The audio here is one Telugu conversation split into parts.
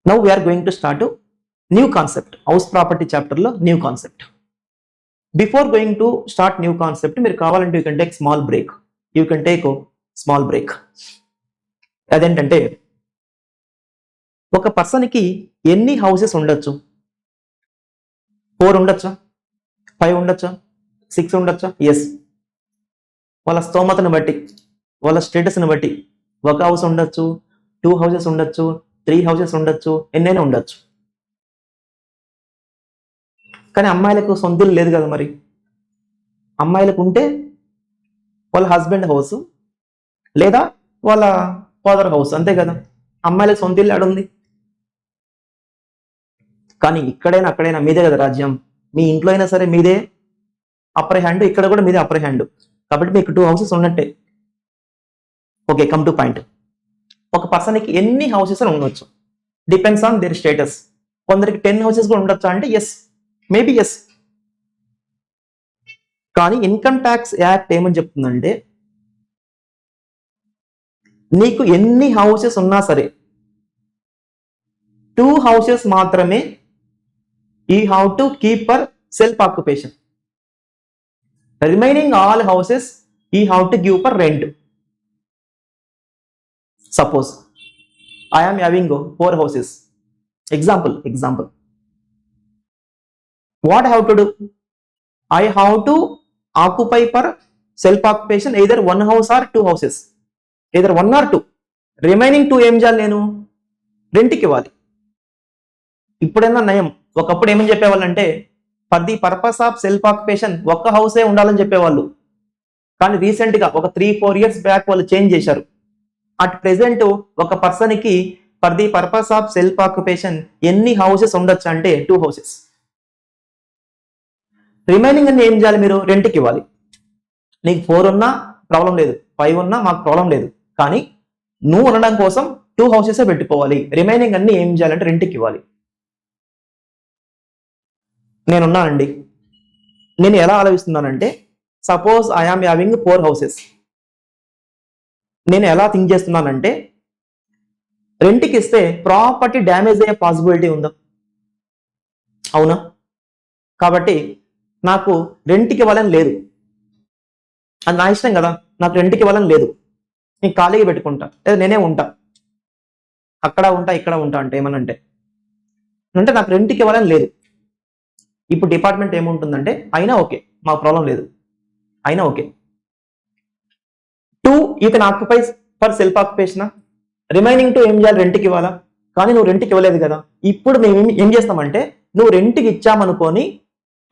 Now we are going to start a new concept. House property chapter lo new concept. Before going to start new concept, మీరు కావాలంటే you can take small break. You can take a small break. అదేంటంటే ఒక పర్సన్కి ఎన్ని హౌసెస్ ఉండొచ్చు? 4 ఉండొచ్చా? 5 ఉండొచ్చా? 6 ఉండొచ్చా? ఎస్. వాళ్ళ స్తోమతను బట్టి, వాళ్ళ స్టేటస్ని బట్టి ఒక హౌస్ ఉండొచ్చు, 2 హౌసెస్ ఉండొచ్చు, 3 హౌసెస్ ఉండొచ్చు, ఎన్నైనా ఉండొచ్చు. కానీ అమ్మాయిలకు సొంత ఇల్లు లేదు కదా. మరి అమ్మాయిలకు ఉంటే వాళ్ళ హస్బెండ్ హౌస్ లేదా వాళ్ళ ఫాదర్ హౌస్, అంతే కదా. అమ్మాయిలకు సొంత ఇల్లు ఆడుంది. కానీ ఇక్కడైనా అక్కడైనా మీదే కదా రాజ్యం. మీ ఇంట్లో అయినా సరే మీదే అప్పర్ హ్యాండ్, ఇక్కడ కూడా మీదే అప్పర్ హ్యాండ్. కాబట్టి మీకు 2 హౌసెస్ ఉన్నట్టే. Okay, come to point. ఒక పర్సన్కి ఎన్ని హౌసెస్ ఉండొచ్చు? Depends on their status. కొందరికి 10 హౌసెస్ కూడా ఉండొచ్చా అంటే ఎస్, మేబీ ఎస్. కానీ ఇన్కమ్ ట్యాక్స్ యాక్ట్ ఏమని చెప్తుందంటే నీకు ఎన్ని హౌసెస్ ఉన్నా సరే 2 హౌసెస్ మాత్రమే you have to keep for self occupation. Remaining all houses you have to give for rent. Suppose I am having 4 houses. Example. What I have to do? I have to occupy for self-occupation either 1 house or 2 houses. Either 1 or 2. Remaining 2 ఏం చేయాలి? నేను రెంట్కి ఇవ్వాలి. ఇప్పుడైనా నయం. ఒకప్పుడు ఏమని చెప్పేవాళ్ళు అంటే for the purpose of self occupation ఒక్క హౌసే ఉండాలని చెప్పేవాళ్ళు. కానీ రీసెంట్గా ఒక 3-4 years బ్యాక్ వాళ్ళు చేంజ్ చేశారు. అట్ ప్రెసెంట్ ఒక పర్సన్కి for the purpose of self occupation ఎన్ని హౌసెస్ ఉండొచ్చు అంటే 2 హౌసెస్. రిమైనింగ్ అన్ని ఏం చేయాలి? మీరు రెంట్కి ఇవ్వాలి. నీకు 4 ఉన్నా ప్రాబ్లం లేదు, 5 ఉన్నా మాకు ప్రాబ్లం లేదు. కానీ నువ్వు ఉండడం కోసం 2 హౌసెసే పెట్టుకోవాలి. రిమైనింగ్ అన్ని ఏం చేయాలంటే రెంట్కి ఇవ్వాలి. నేనున్నానండి. నేను ఎలా ఆలోచిస్తున్నానంటే suppose I am having 4 houses. నేను ఎలా థింక్ చేస్తున్నానంటే రెంట్కి ఇస్తే ప్రాపర్టీ డ్యామేజ్ అయ్యే పాసిబిలిటీ ఉందా? అవునా? కాబట్టి నాకు రెంట్కి ఇవ్వాలని లేదు. అది నా ఇష్టం కదా. నాకు రెంట్కి ఇవ్వాలని లేదు. నేను ఖాళీగా పెట్టుకుంటా, లేదా నేనే ఉంటా, అక్కడ ఉంటా ఇక్కడ ఉంటా అంటే ఏమనంటే అంటే నాకు రెంట్కి ఇవ్వాలని లేదు. ఇప్పుడు డిపార్ట్మెంట్ ఏముంటుందంటే అయినా ఓకే, మాకు ప్రాబ్లం లేదు, అయినా okay. 2 you can occupy for self occupation. Remaining 2 ఏం చేయాలి? రెంట్కి ఇవ్వాలా. కానీ నువ్వు రెంట్కి ఇవ్వలేదు కదా. ఇప్పుడు మేము ఏం చేస్తామంటే నువ్వు రెంట్కి ఇచ్చామనుకొని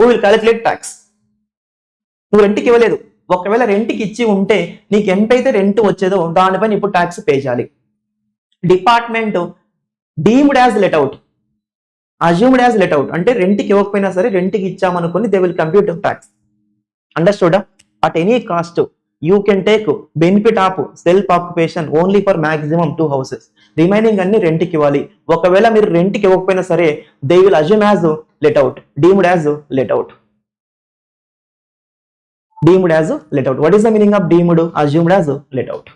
వీ విల్ క్యాలిక్యులేట్ ట్యాక్స్. నువ్వు రెంట్కి ఇవ్వలేదు. ఒకవేళ రెంట్కి ఇచ్చి ఉంటే నీకు ఎంతైతే రెంట్ వచ్చేదో దానిపైన ఇప్పుడు ట్యాక్స్ పే చేయాలి. Department deemed as let out, assumed as let out అంటే రెంట్కి ఇవ్వకపోయినా సరే రెంట్కి ఇచ్చామనుకొని దే విల్ కంప్యూట్ ట్యాక్స్. అండర్స్టూడా? At any cost you can take benefit of self occupation only for maximum 2 houses. Remaining అన్ని రెంట్కి ఇవ్వాలి. ఒకవేళ మీరు రెంట్కి ఇవ్వకపోయినా సరే they will assume as let out, deemed as let out. Deemed as let out. What is the meaning of deemed? Assumed as let out.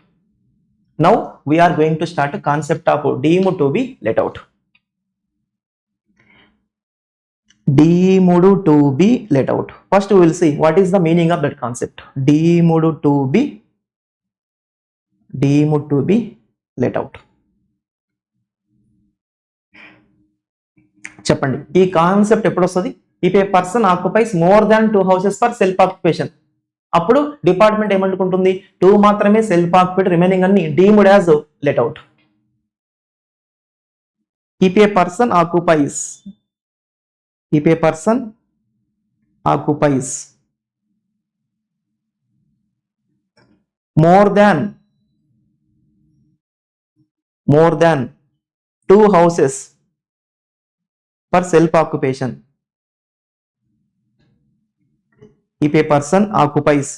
Now we are going to start a concept of deemed to be let out. Deemed to be let out. First we will see what is the meaning of that concept. Deemed to be let out. చెప్పండి, ఈ కాన్సెప్ట్ ఎప్పుడు వస్తుంది? If A person occupies more than 2 houses for self occupation. అప్పుడు డిపార్ట్మెంట్ ఏమనుకుంటుంది? 2 మాత్రమే సెల్ఫ్ ఆక్యుపైడ్, రిమైనింగ్ అన్ని deemed as let out. If A person occupies more than 2 houses for self occupation. If a person occupies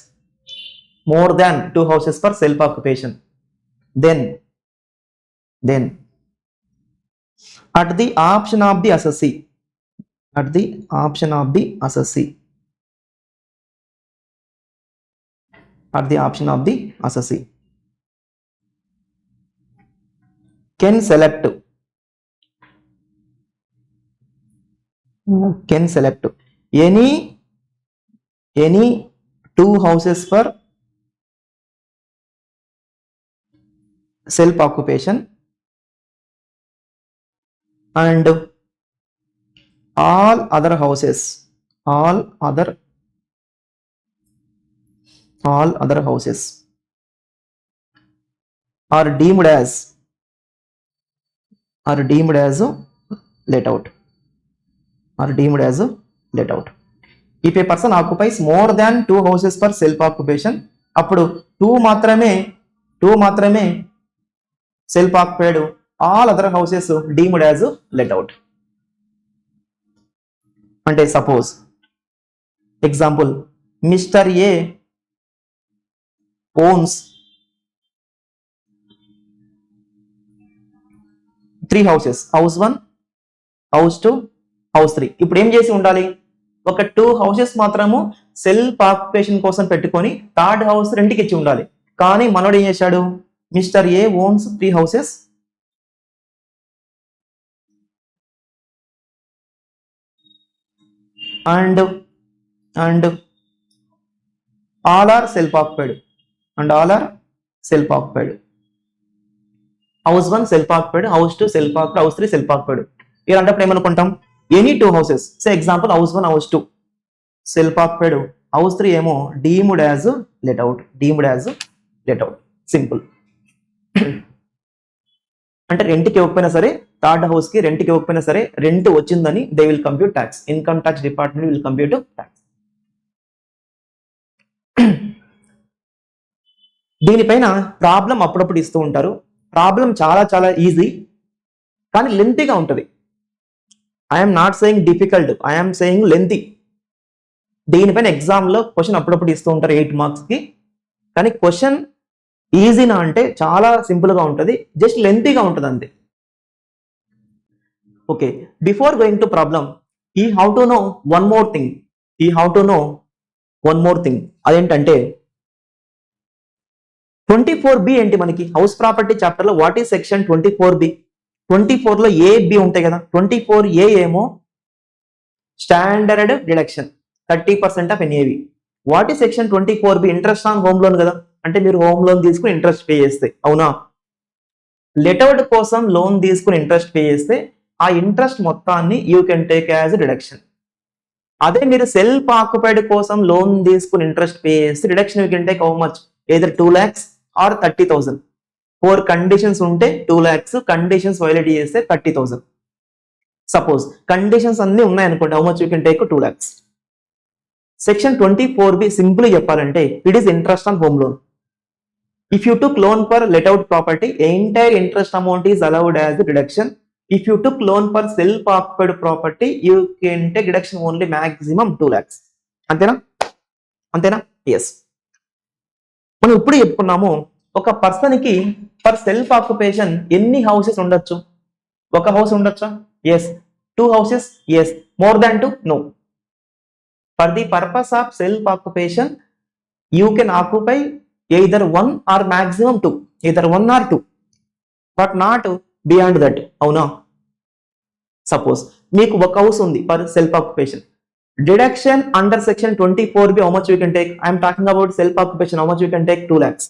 more than 2 houses for self occupation, then at the option of the assessee can select can select any two houses for self occupation and all other houses are deemed as let out. If a person occupies more than two houses for self occupation, అప్పుడు టూ మాత్రమే self occupied, all other houses deemed as let out. అంటే suppose example, mister A owns 3 houses, house 1, house 2, house 3. ఇప్పుడు ఏం చేసి ఉండాలి, ఒక 2 houses మాత్రము సెల్ఫ్ ఆక్యుపేషన్ కోసం పెట్టుకొని థర్డ్ హౌస్ రెంట్కి ఇచ్చి ఉండాలి. కానీ మనోడు ఏం చేశాడు, mister A owns 3 houses and all are self occupied house 1 self occupied, house 2 self occupied, house 3 self occupied. ఇలాంటప్పుడు ఏమనుకుంటాం, any 2 houses, say example house 1 house 2 self occupied, house 3 ఏమో deemed as let out. Simple. అంటే రెంట్కి ఇవ్వకపోయినా సరే, థర్డ్ హౌస్ కి రెంట్కి ఇవ్వకపోయినా సరే, రెంట్ వచ్చిందని they will compute tax. Income tax department will compute tax. దీనిపైన ప్రాబ్లం అప్పుడప్పుడు ఇస్తూ ఉంటారు. ప్రాబ్లం చాలా ఈజీ, కానీ లెంతీగా ఉంటుంది. I'm not saying difficult, I'm saying lengthy. దీనిపైన ఎగ్జామ్లో క్వశ్చన్ అప్పుడప్పుడు ఇస్తూ ఉంటారు 8 marks కి. కానీ క్వశ్చన్ ఈజీనా అంటే చాలా సింపుల్గా ఉంటుంది, జస్ట్ లెంతీగా ఉంటుంది అంతే. Okay, before going to problem, ఈ how to know one more thing. అదేంటంటే 24B ఏంటి, మనకి హౌస్ ప్రాపర్టీ చాప్టర్ లో వాట్ ఈస్ సెక్షన్ 24B? 24 లో ఏ బి ఉంటాయి కదా. 24A ఏమో standard deduction 30% of NAV. What is section 24B? Interest on home loan కదా. అంటే మీరు హోమ్ లోన్ తీసుకుని ఇంట్రెస్ట్ పే చేస్తే, అవునా? లెటౌట్ కోసం లోన్ తీసుకుని ఇంట్రెస్ట్ పే చేస్తే ఆ ఇంట్రెస్ట్ మొత్తాన్ని you can take as deduction. అదే మీరు సెల్ఫ్ ఆక్యుపైడ్ కోసం లోన్ తీసుకుని ఇంట్రెస్ట్ పే చేస్తే deduction you can take how much, either 2 lakhs or 30,000. 4 conditions ఉంటే 2 lakhs, కండిషన్స్ వైలేట్ చేస్తే 30,000. సపోజ్ కండిషన్స్ అన్ని ఉన్నాయి అనుకోండి, how much you can take 2 lakhs. Section 24B simple చెప్పాలంటే it is interest on home loan. If you took loan for let out property, entire interest amount is allowed as deduction. If you took loan for self occupied property, you can take deduction only maximum 2 lakhs. అంతేనా? ఎస్. మనం ఇప్పుడు చెప్పుకున్నాము, ఒక పర్సన్ కి ఫర్ సెల్ఫ్ ఆక్యుపేషన్ ఎన్ని హౌసెస్ ఉండొచ్చు? ఒక హౌస్ ఉండొచ్చా? Yes. 2 houses? Yes. More than 2? No. For the purpose of self occupation you can occupy either 1 or maximum 2, either 1 or 2, but not beyond that, అవునా? సపోజ్ మీకు ఒక హౌస్ ఉంది for self occupation, deduction under section 24B how much you can take? I am talking about self occupation, how much you can take? 2 lakhs.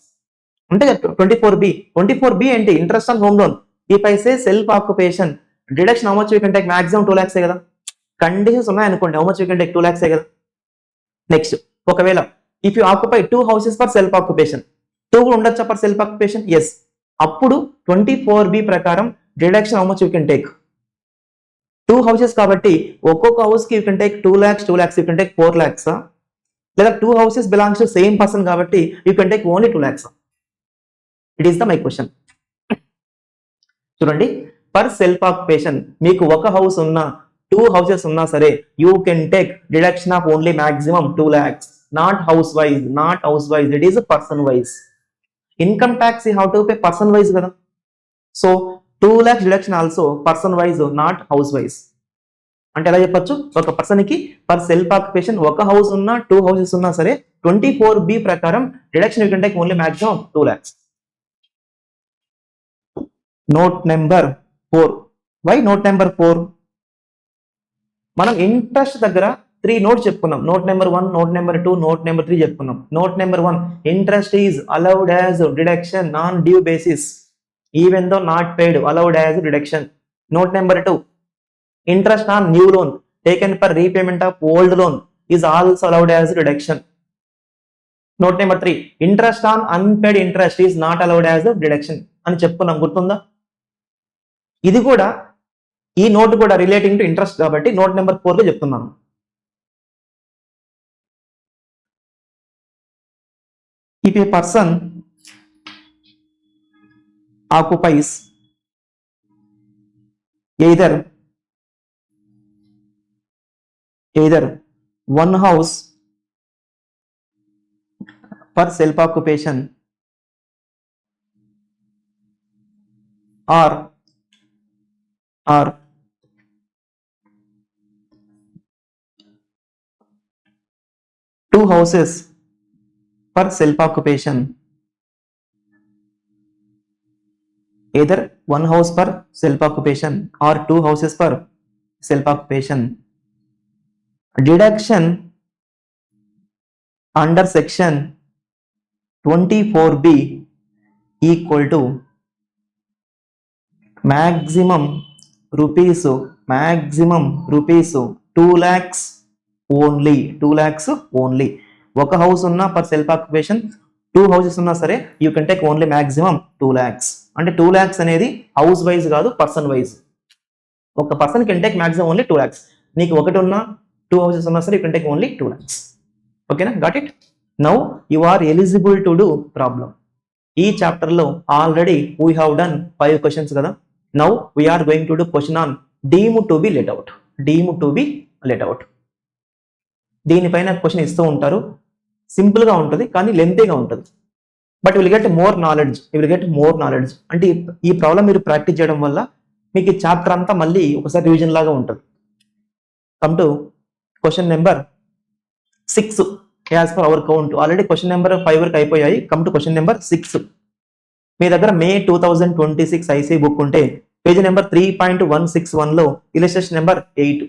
అంటే 24B ఏంటి, interest on home loan. If I say self occupation deduction how much you can take? Maximum 2 lakhs కదా. కండిషన్స్ ఉన్నాయి అనుకోండి, how much you can take? 2 lakhs కదా. నెక్స్ట్, ఒకవేళ if you occupy 2 houses for self occupation, 2 కూడా ఉండొచ్చా ఫర్ సెల్ఫ్ ఆక్యుపేషన్? ఎస్. అప్పుడు 24B ప్రకారం deduction how much you can take? 2 houses కాబట్టి ఒక్కొక్క హౌస్ కి you can take 2 lakhs, you can take 4 lakhs, లేదా 2 houses belongs to same person కాబట్టి you can take only 2 lakhs. It is the my question. చూడండి, ఫర్ సెల్ఫ్ ఆక్యుపేషన్ మీకు ఒక హౌస్ ఉన్నా 2 houses ఉన్నా సరే you can take deduction of only maximum 2 lakhs, not house wise, it is person wise. Income tax you have to pay person wise కదా. So 2 lakhs deduction also person wise, not house wise. అంటే ఎలా చెప్పొచ్చు, ఒక పర్సన్ కి ఫర్ సెల్ఫ్ ఆక్యుపేషన్ ఒక హౌస్ ఉన్నా 2 houses ఉన్నా సరే 24B ప్రకారం deduction you can take only maximum 2 lakhs. Note number 4. Why note number 4? మనం ఇంట్రెస్ట్ దగ్గర 3 నోట్ చెప్పుకున్నాం. Note number 1, note number 2, note number 3 చెప్పుకున్నాం. Note number 1, interest is allowed as deduction non due basis even though not paid allowed as deduction. Note number 2, interest on new loan taken for repayment of old loan is also allowed as deduction. Note number 3, interest on unpaid interest is not allowed as a deduction అని చెప్పుకున్నాం, గుర్తుందా? ఇది కూడా ఈ నోట్ కూడా రిలేటింగ్ టు ఇంట్రెస్ట్ కాబట్టి నోట్ నెంబర్ 4 లో చెప్తున్నాను. If a person occupies either one house for self-occupation or two houses for self-occupation, either one house for self-occupation or two houses for self-occupation, deduction under section 24B equal to maximum rupees 2 lakhs only. 2 lakhs only. ఒక హౌస్ ఉన్నా ఫర్ సెల్ఫ్ ఆక్యుపేషన్ 2 హౌసెస్ ఉన్నా సరే you can take only maximum 2 lakhs. అంటే 2 lakhs అనేది హౌస్ వైజ్ కాదు, పర్సన్ వైజ్. ఒక person can take maximum only 2 lakhs. నీకు ఒకటి ఉన్నా 2 houses ఉన్నా సరే you can take only 2 lakhs. ఓకేనా? Got it? Now you are eligible to do problem. ఈ చాప్టర్ లో already we have done 5 questions కదా. Now we are going to do question on deemed to be let out. దీనిపైన క్వశ్చన్ ఇస్తూ ఉంటారు. సింపుల్ గా ఉంటుంది కానీ లెంతీగా ఉంటుంది. But will get more knowledge. అంటే ఈ ప్రాబ్లం మీరు ప్రాక్టీస్ చేయడం వల్ల మీకు ఈ చాప్టర్ అంతా మళ్ళీ ఒకసారి రివిజన్ లాగా ఉంటుంది. Come to question number 6 as per our count. Already question number 5 వరకు అయిపోయాయి. Come to question number 6. మీ దగ్గర May 2026 ఐసీ బుక్ ఉంటే పేజ్ నెంబర్ 3.161 లో illustration number 8.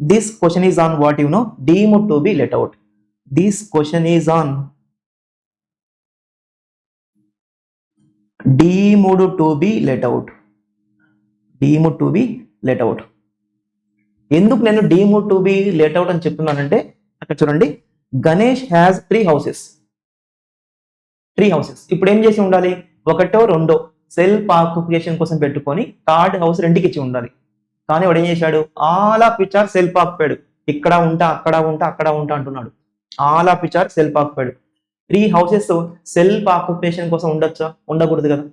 This question is on what you know deemed to be let out. This question is on deemed to be let out. ఎందుకు నేను deemed to be let out అని చెప్తున్నానంటే అక్కడ చూడండి, గణేష్ హ్యాస్ 3 houses. ఇప్పుడు ఏం చేసి ఉండాలి? ఒకటో రెండో సెల్ఫ్ ఆక్యుపేషన్ కోసం పెట్టుకొని థర్డ్ హౌస్ రెంట్కి ఇచ్చి ఉండాలి. కానీ వాడు ఏం చేశాడు? All of which are self occupied. ఇక్కడ ఉంటా అంటున్నాడు. All of which are self occupied. 3 houses self occupation కోసం ఉండొచ్చా? ఉండకూడదు కదా.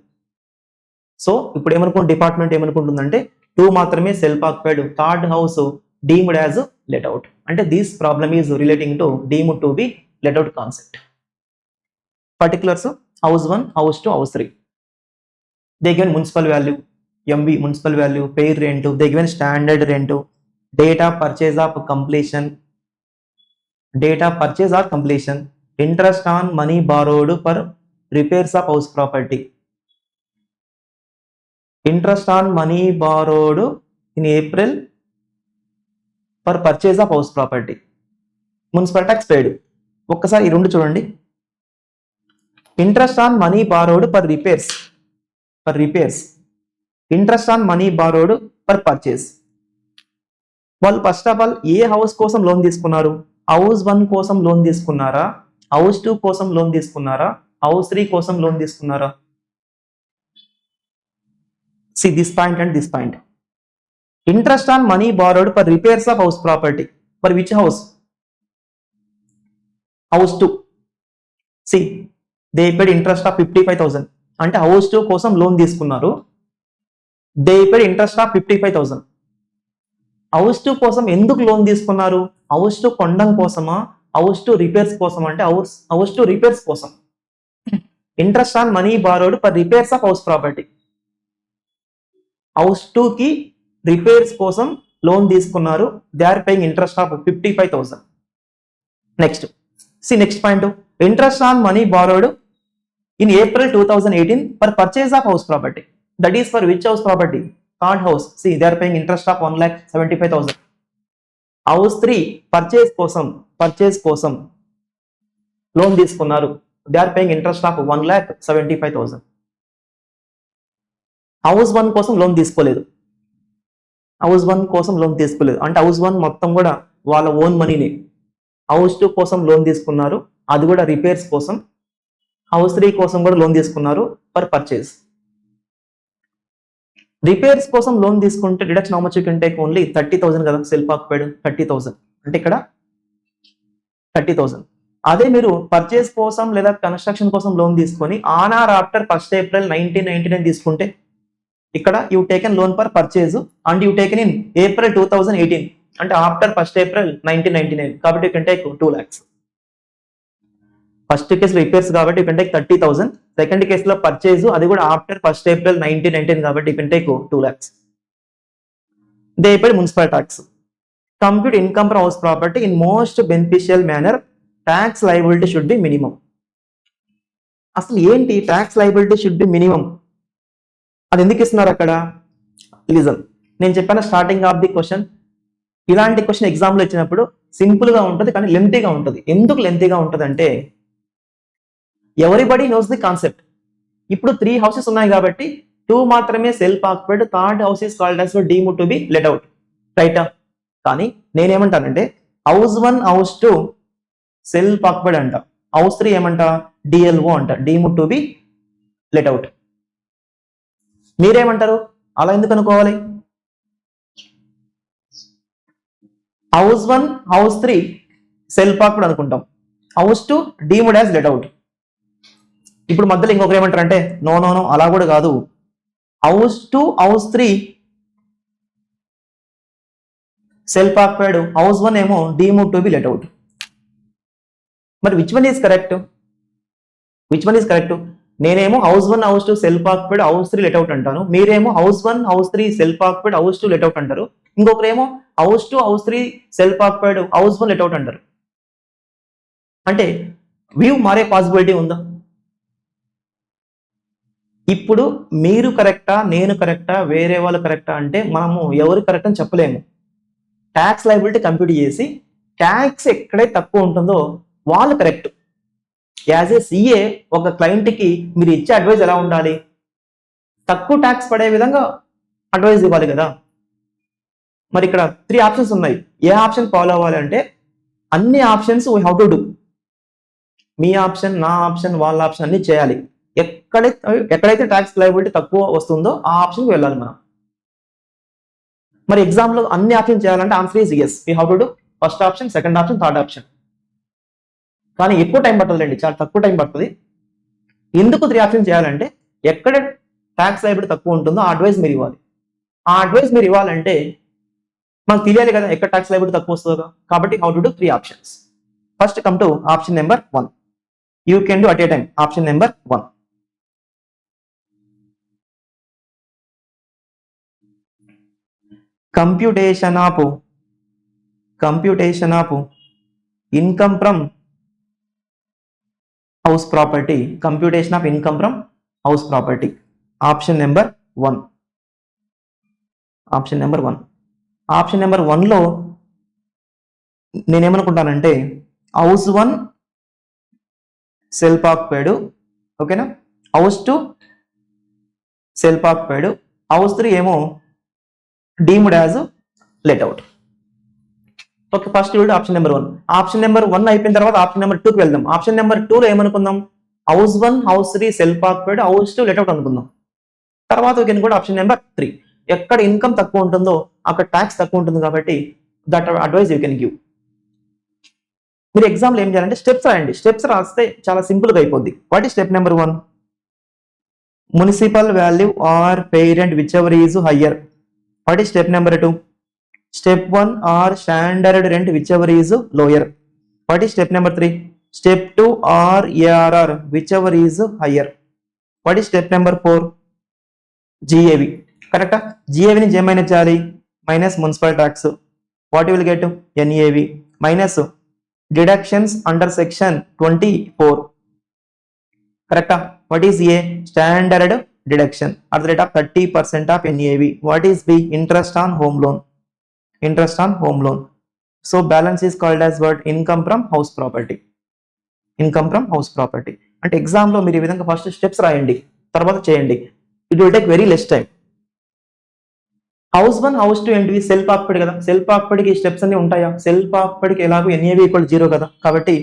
సో ఇప్పుడు డిపార్ట్మెంట్ ఏమనుకుంటుందంటే 2 మాత్రమే self occupied, third house deemed as let out. అంటే this problem is relating to deemed to be let out concept. Particulars house 1, house 2, house 3. They given municipal value, MV municipal value, paid rent, they given standard rent, date of purchase or completion, interest on money borrowed for repairs of house property, interest on money borrowed in April for purchase of house property, municipal tax paid. ఒక్కసారి ఈ రెండు చూడండి. Interest on money borrowed for repairs, interest on money borrowed for purchase. వాళ్ళు ఫస్ట్ ఆఫ్ ఆల్ ఏ హౌస్ కోసం లోన్ తీసుకున్నారు? హౌస్ 1 కోసం లోన్ తీసుకున్నారా? హౌస్ 2 కోసం లోన్ తీసుకున్నారా? హౌస్ 3 కోసం లోన్ తీసుకున్నారా? See this point and this point. Interest on money borrowed for repairs of house property. For which house? House 2. See, they paid interest of 55,000. అంటే హౌస్ 2 కోసం లోన్ తీసుకున్నారు. They paid interest of 55,000. House 2 కోసం ఎందుకు లోన్ తీసుకున్నారు? హౌస్ 2 కొనడం కోసమా? హౌస్ 2 రిపేర్స్ కోసం? అంటే హౌస్ 2 రిపేర్స్ కోసం. Interest on money borrowed for repairs of house property. House 2 కి రిపేర్స్ కోసం లోన్ తీసుకున్నారు. They are paying interest of 55,000. Next point, interest on money borrowed in April 2018 for purchase of house property. That is for which house property? Third house. See, they are paying interest of 1,75,000. House 3 purchase కోసం లోన్ తీసుకున్నారు. They are paying interest of 1,75,000. House 1 కోసం లోన్ తీసుకోలేదు. అంటే హౌస్ 1 మొత్తం కూడా వాళ్ళ ఓన్ మనీనే. హౌస్ 2 కోసం లోన్ తీసుకున్నారు, అది కూడా రిపేర్స్ కోసం. హౌస్ 3 కోసం కూడా లోన్ తీసుకున్నారు ఫర్ పర్చేస్. రిపేర్స్ కోసం లోన్ తీసుకుంటే deduction how much you can take? Only 30,000 కదా, సెల్ఫ్ ఆక్యుపైడ్ 30,000 అంటే ఇక్కడ 30,000. అదే మీరు పర్చేస్ కోసం లేదా కన్స్ట్రక్షన్ కోసం లోన్ తీసుకొని on or after 1st April 1999 తీసుకుంటే ఇక్కడ you taken loan for purchase and you taken in April 2018 అంటే ఆఫ్టర్ 1st April 1999 కాబట్టి you can take 2 lakhs. First కేసులో రిపేర్స్ కాబట్టి యూ కెన్ టేక్ 30,000. సెకండ్ కేసులో పర్చేజ్, అది కూడా ఆఫ్టర్ 1st April 1999 కాబట్టి you can take 2 lakhs. They paid municipal tax. Compute income from house property in most beneficial manner. Tax liability should be minimum. అసలు ఏంటి tax liability should be minimum? అది ఎందుకు ఇస్తున్నారు అక్కడ? లిజన్, నేను చెప్పాను స్టార్టింగ్ ఆఫ్ ది క్వశ్చన్, ఇలాంటి క్వశ్చన్ ఎగ్జామ్లో ఇచ్చినప్పుడు సింపుల్ గా ఉంటుంది కానీ లెంతీగా ఉంటుంది. ఎందుకు లెంతీగా ఉంటుంది అంటే ఎవ్రీబడి నోస్ ది కాన్సెప్ట్. ఇప్పుడు 3 houses ఉన్నాయి కాబట్టి 2 మాత్రమే self occupied, third house is called as deemed to be let out, రైటా? కానీ నేనేమంటానంటే హౌస్ 1 హౌస్ 2 సెల్ఫ్ ఆక్యుపైడ్ అంట, హౌస్ 3 ఏమంట? డిఎల్ఓ అంట, deemed to be let out. మీరేమంటారు? అలా ఎందుకు అనుకోవాలి? హౌస్ 1 హౌస్ 3 సెల్ఫ్ ఆక్యుపైడ్ అనుకుంటాం, house 2 deemed as let out. ఇప్పుడు మధ్యలో ఇంకొకరు ఏమంటారు అంటే నో నో నో అలా కూడా కాదు, house 2 house 3 self occupied, house 1 ఏమో deemed to be let out. మరి విచ్ వన్ ఈస్ కరెక్ట్? నేనేమో house 1 house 2 self occupied, house 3 let out అంటాను. మీరేమో house 1 house 3 self occupied, house 2 let out అంటారు. ఇంకొకరేమో house 2 house 3 self occupied, house 1 let out అంటారు. అంటే వ్యూ మారే పాసిబిలిటీ ఉందా? ఇప్పుడు మీరు కరెక్టా, నేను కరెక్టా, వేరే వాళ్ళు కరెక్టా అంటే మనము ఎవరు కరెక్ట్ అని చెప్పలేము. ట్యాక్స్ లయబిలిటీ కంప్యూట్ చేసి ట్యాక్స్ ఎక్కడైతే తక్కువ ఉంటుందో వాళ్ళు కరెక్ట్. యాజ్ ఏ సిఏ ఒక క్లయింట్కి మీరు ఇచ్చే అడ్వైజ్ ఎలా ఉండాలి? తక్కువ ట్యాక్స్ పడే విధంగా అడ్వైజ్ ఇవ్వాలి కదా. మరి ఇక్కడ 3 ఆప్షన్స్ ఉన్నాయి. ఏ ఆప్షన్ ఫాలో అవ్వాలి అంటే అన్ని options we how to do. Me option, నా ఆప్షన్, వాళ్ళ ఆప్షన్ అన్ని చేయాలి. ఎక్కడైతే ట్యాక్స్ లయబిలిటీ తక్కువ వస్తుందో ఆ ఆప్షన్కి వెళ్ళాలి మనం. మరి ఎగ్జామ్లో అన్ని ఆప్షన్ చేయాలంటే answer is yes, we how to do first option, second option, third option. కానీ ఎక్కువ టైం పడుతుందండి, చాలా తక్కువ టైం పడుతుంది. ఎందుకు 3 ఆప్షన్ చేయాలంటే ఎక్కడ ట్యాక్స్ లయబిలిటీ తక్కువ ఉంటుందో ఆ అడ్వైస్ మీరు ఇవ్వాలి. ఆ అడ్వైస్ మీరు ఇవ్వాలంటే మనకు తెలియాలి కదా ఎక్కడ ట్యాక్స్ లయబిలిటీ తక్కువ వస్తుందో. కాబట్టి how to do 3 options. First come to option number 1. You can do at a time. Option number 1. Computation of income from house property. Computation of income from house property. Option number 1. Option number 1 లో నేనేమనుకుంటానంటే హౌస్ 1 సెల్ఫ్ ఆక్యుపైడ్, ఓకేనా, హౌస్ 2 సెల్ఫ్ ఆక్యుపైడ్, హౌస్ 3 ఏమో deemed as let out. Okay, first option number 1. Option number 1 అయిపోయిన తర్వాత ఆప్షన్ నెంబర్ 2కి వెళ్దాం. ఆప్షన్ నెంబర్ 2లో ఏమనుకుందాం? House 1 house 3 self occupied, house 2 let out అనుకుందాం. తర్వాత ఓకే కూడా ఆప్షన్ నెంబర్ 3. ఎక్కడ ఇన్కమ్ తక్కువ ఉంటుందో అక్కడ ట్యాక్స్ తక్కువ ఉంటుంది కాబట్టి that advice you can give. మీరు ఎగ్జామ్లో ఏం చేయాలంటే స్టెప్స్ రాయండి. స్టెప్స్ రాస్తే చాలా సింపుల్గా అయిపోద్ది. What is step number 1? Municipal value or parent which ever is higher. What is step number 2? Step 1 or standard rent whichever is lower. What is step number 3? Step 2 or ARR whichever is higher. What is step number 4? GAV. Correct? GAV ni minus chali minus municipal tax. What you will get? NAV minus deductions under section 24. Correct? What is A? Standard deduction at the rate of 30% of NAV. What is B? Interest on home loan. So balance is called as word income from house property. Income from house property అంటే ఎగ్జామ్లో మీరు ఈ విధంగా ఫస్ట్ స్టెప్స్ రాయండి, తర్వాత చేయండి. It will take very less time. House 1 house 2 ఏంటివి? సెల్ఫ్ ఆక్యుపైడ్ కదా. సెల్ఫ్ ఆక్యుపైడ్కి స్టెప్స్ అన్ని ఉంటాయా? సెల్ఫ్ ఆక్యుపైడ్కి ఎలాగో ఎన్ఏవి ఈక్వల్ 0 కదా, కాబట్టి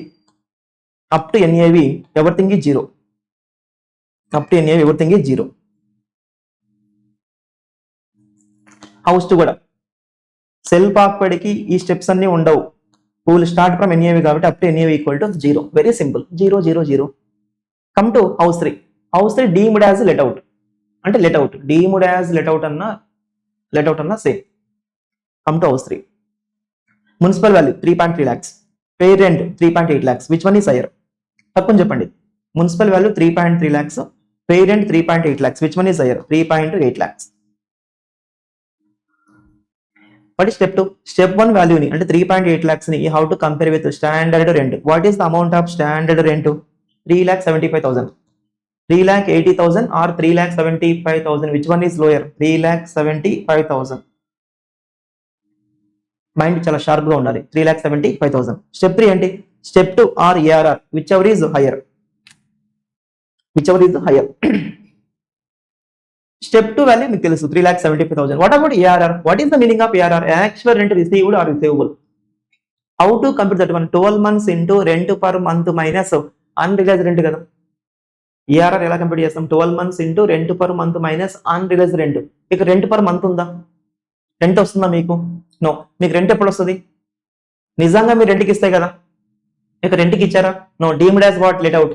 up to NAV everything is 0. Up to NAV everything is 0. House 2 కూడా సెల్ఫ్ ఆక్యుపైడ్కి ఈ స్టెప్స్ అన్ని ఉండవు. విల్ స్టార్ట్ ఫ్రమ్ ఎన్ఏవి కాబట్టి up to NAV equal to 0. Very simple, 0 0 0. Come to house 3. House 3 deemed as let out అంటే let out, deemed as let out అన్న same. Come to house 3. Municipal value 3.3 lakhs, pay rent 3.8 lakhs. Which one is higher? తప్పని చెప్పండి. Municipal value 3.3 lakhs, pay rent 3.8 lakhs. Which one is higher? 3.8 lakhs. What is step 2? Step 1 వాల్యూని అంటే 3.8 lakhs ని how to compare with standard rent. What is the amount of standard rent? 3,75,000, 3,80,000 or 3,75,000. Which one is lower? 3,75,000. Mind చాలా షార్ప్ గా ఉండాలి. 3,75,000. స్టెప్ 3 ఏంటి? Step 2 or ARR, which ever is higher. Step 2 value మీకు తెలుసు 3,75,000. What about ARR? What is the meaning of ARR? Actual rent received or receivable. How to compute that one? 12 months into rent per month minus unrealised rent కదా. ఏఆర్ఆర్ ఎలా కంప్యూట్ చేస్తాం? 12 months into rent per month minus unrealised rent. ఇక రెంట్ పర్ మంత్ ఉందా? రెంట్ వస్తుందా మీకు? నో. మీకు రెంట్ ఎప్పుడు వస్తుంది? నిజంగా మీరు రెంట్కి ఇస్తే కదా. ఇక రెంట్కి ఇచ్చారా? No. Deemed as what? Let out.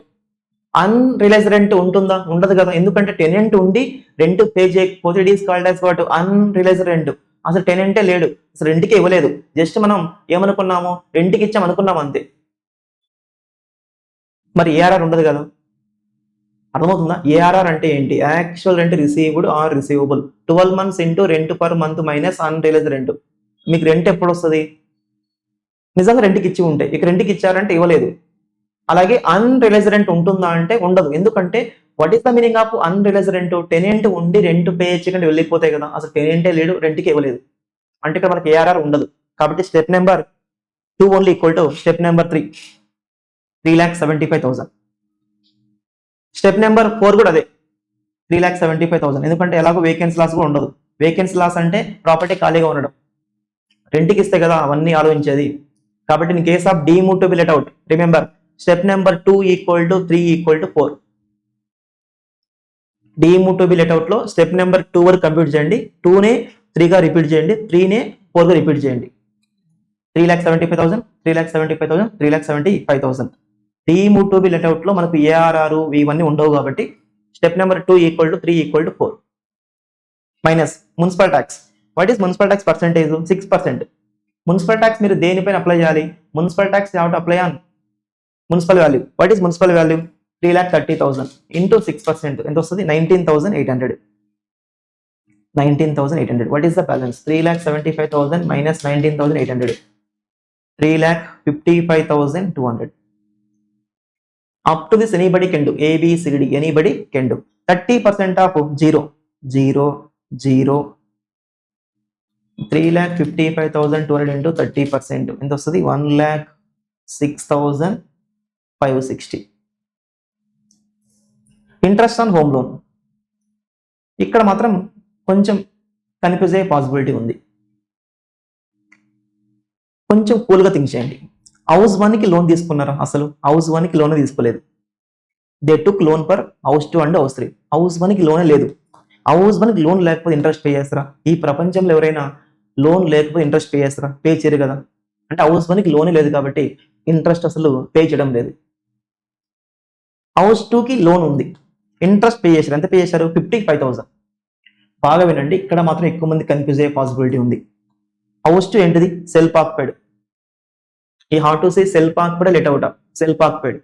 Unrealised rent ఉంటుందా? ఉండదు కదా. ఎందుకంటే టెనెంట్ ఉండి రెంట్ పే చేయకపోతే it is called as what? Unrealised rent. అసలు టెనెంటే లేడు, అసలు రెంట్కి ఇవ్వలేదు, జస్ట్ మనం ఏమనుకున్నాము? రెంట్కి ఇచ్చాం అనుకున్నాం అంతే. మరి ఏఆర్ఆర్ ఉండదు కదా. అర్థమవుతుందా? ఏఆర్ఆర్ అంటే ఏంటి? Actual rent received or receivable. 12 months into rent per month minus unrealised rent. మీకు రెంట్ ఎప్పుడు వస్తుంది? నిజంగా రెంట్కి ఇచ్చి ఉంటే. ఇక రెంట్కి ఇచ్చారంటే ఇవ్వలేదు. అలాగే అన్రిలైజ్డ్ రెంట్ ఉంటుందా అంటే ఉండదు. ఎందుకంటే what is the meaning of unrealised rent? Tenant ఉండి రెంట్ పే చేయకుండా వెళ్ళిపోతాయి కదా. అసలు టెనెంటే లేడు, రెంట్కి ఇవ్వలేదు అంటే ఇక్కడ మనకి ఏఆర్ఆర్ ఉండదు. కాబట్టి step number 2 only equal to step number 3, 3,75,000. Step number 4 కూడా అదే, 3,75,000. ఎందుకంటే ఎలాగో వేకెన్సీ లాస్ కూడా ఉండదు. వేకెన్సీ లాస్ అంటే ప్రాపర్టీ ఖాళీగా ఉండడం. రెంట్కి ఇస్తే కదా అవన్నీ ఆలోచించేది. కాబట్టి in case of deemed to be let out, remember step number 2 equal to 3 equal to 4. Deemed to be let out లో స్టెప్ నెంబర్ 2 వరకు కంప్యూట్ చేయండి. 2నే 3గా రిపీట్ చేయండి, 3నే 4గా రిపీట్ చేయండి. 3,75,000, 3,75,000, 3,75,000. Deemed to be let out లో మనకు ఏఆర్ఆర్ ఇవన్నీ ఉండవు కాబట్టి step number 2 equal to 3 equal to 4. Minus municipal tax. What is municipal tax percentage? 6%. Municipal tax మీరు దేనిపైన అప్లై చేయాలి? Municipal tax you have to apply on municipal value. What is municipal value? 3,30,000 into 6% ఎంత వస్తుంది? 19,800. 19,800. What is the balance? 3,75,000 minus 19,800, 3,55,200. Up to this anybody can do. ABCD anybody can do. 30% of 0 0 0. 3,55,200 into 30% ఎంత వస్తుంది? 1,06,560. Interest on home loan. ఇక్కడ మాత్రం కొంచెం కన్ఫ్యూజ్ అయ్యే పాసిబిలిటీ ఉంది. కొంచెం కూల్గా థింక్ చేయండి. హౌస్ 1కి లోన్ తీసుకున్నారా? అసలు హౌస్ 1కి లోన్ తీసుకోలేదు. They took loan for house 2 and house 3. House 1కి లోనే లేదు. హౌస్ 1కి లోన్ లేకపోతే ఇంట్రెస్ట్ పే చేస్తారా? ఈ ప్రపంచంలో ఎవరైనా లోన్ లేకపోతే ఇంట్రెస్ట్ పే చేస్తారా? పే చేయరు కదా. అంటే హౌస్ 1కి లోనే లేదు కాబట్టి ఇంట్రెస్ట్ అసలు పే చేయడం లేదు. హౌస్ 2కి లోన్ ఉంది, ఇంట్రెస్ట్ పే చేశారు. ఎంత పే చేశారు? 55,000. బాగా వినండి, ఇక్కడ మాత్రం ఎక్కువ మంది కన్ఫ్యూజ్ అయ్యే పాసిబిలిటీ ఉంది. హౌస్ 2 ఏంటిది? Self occupied. ఈ how to say self occupied let out. Self occupied.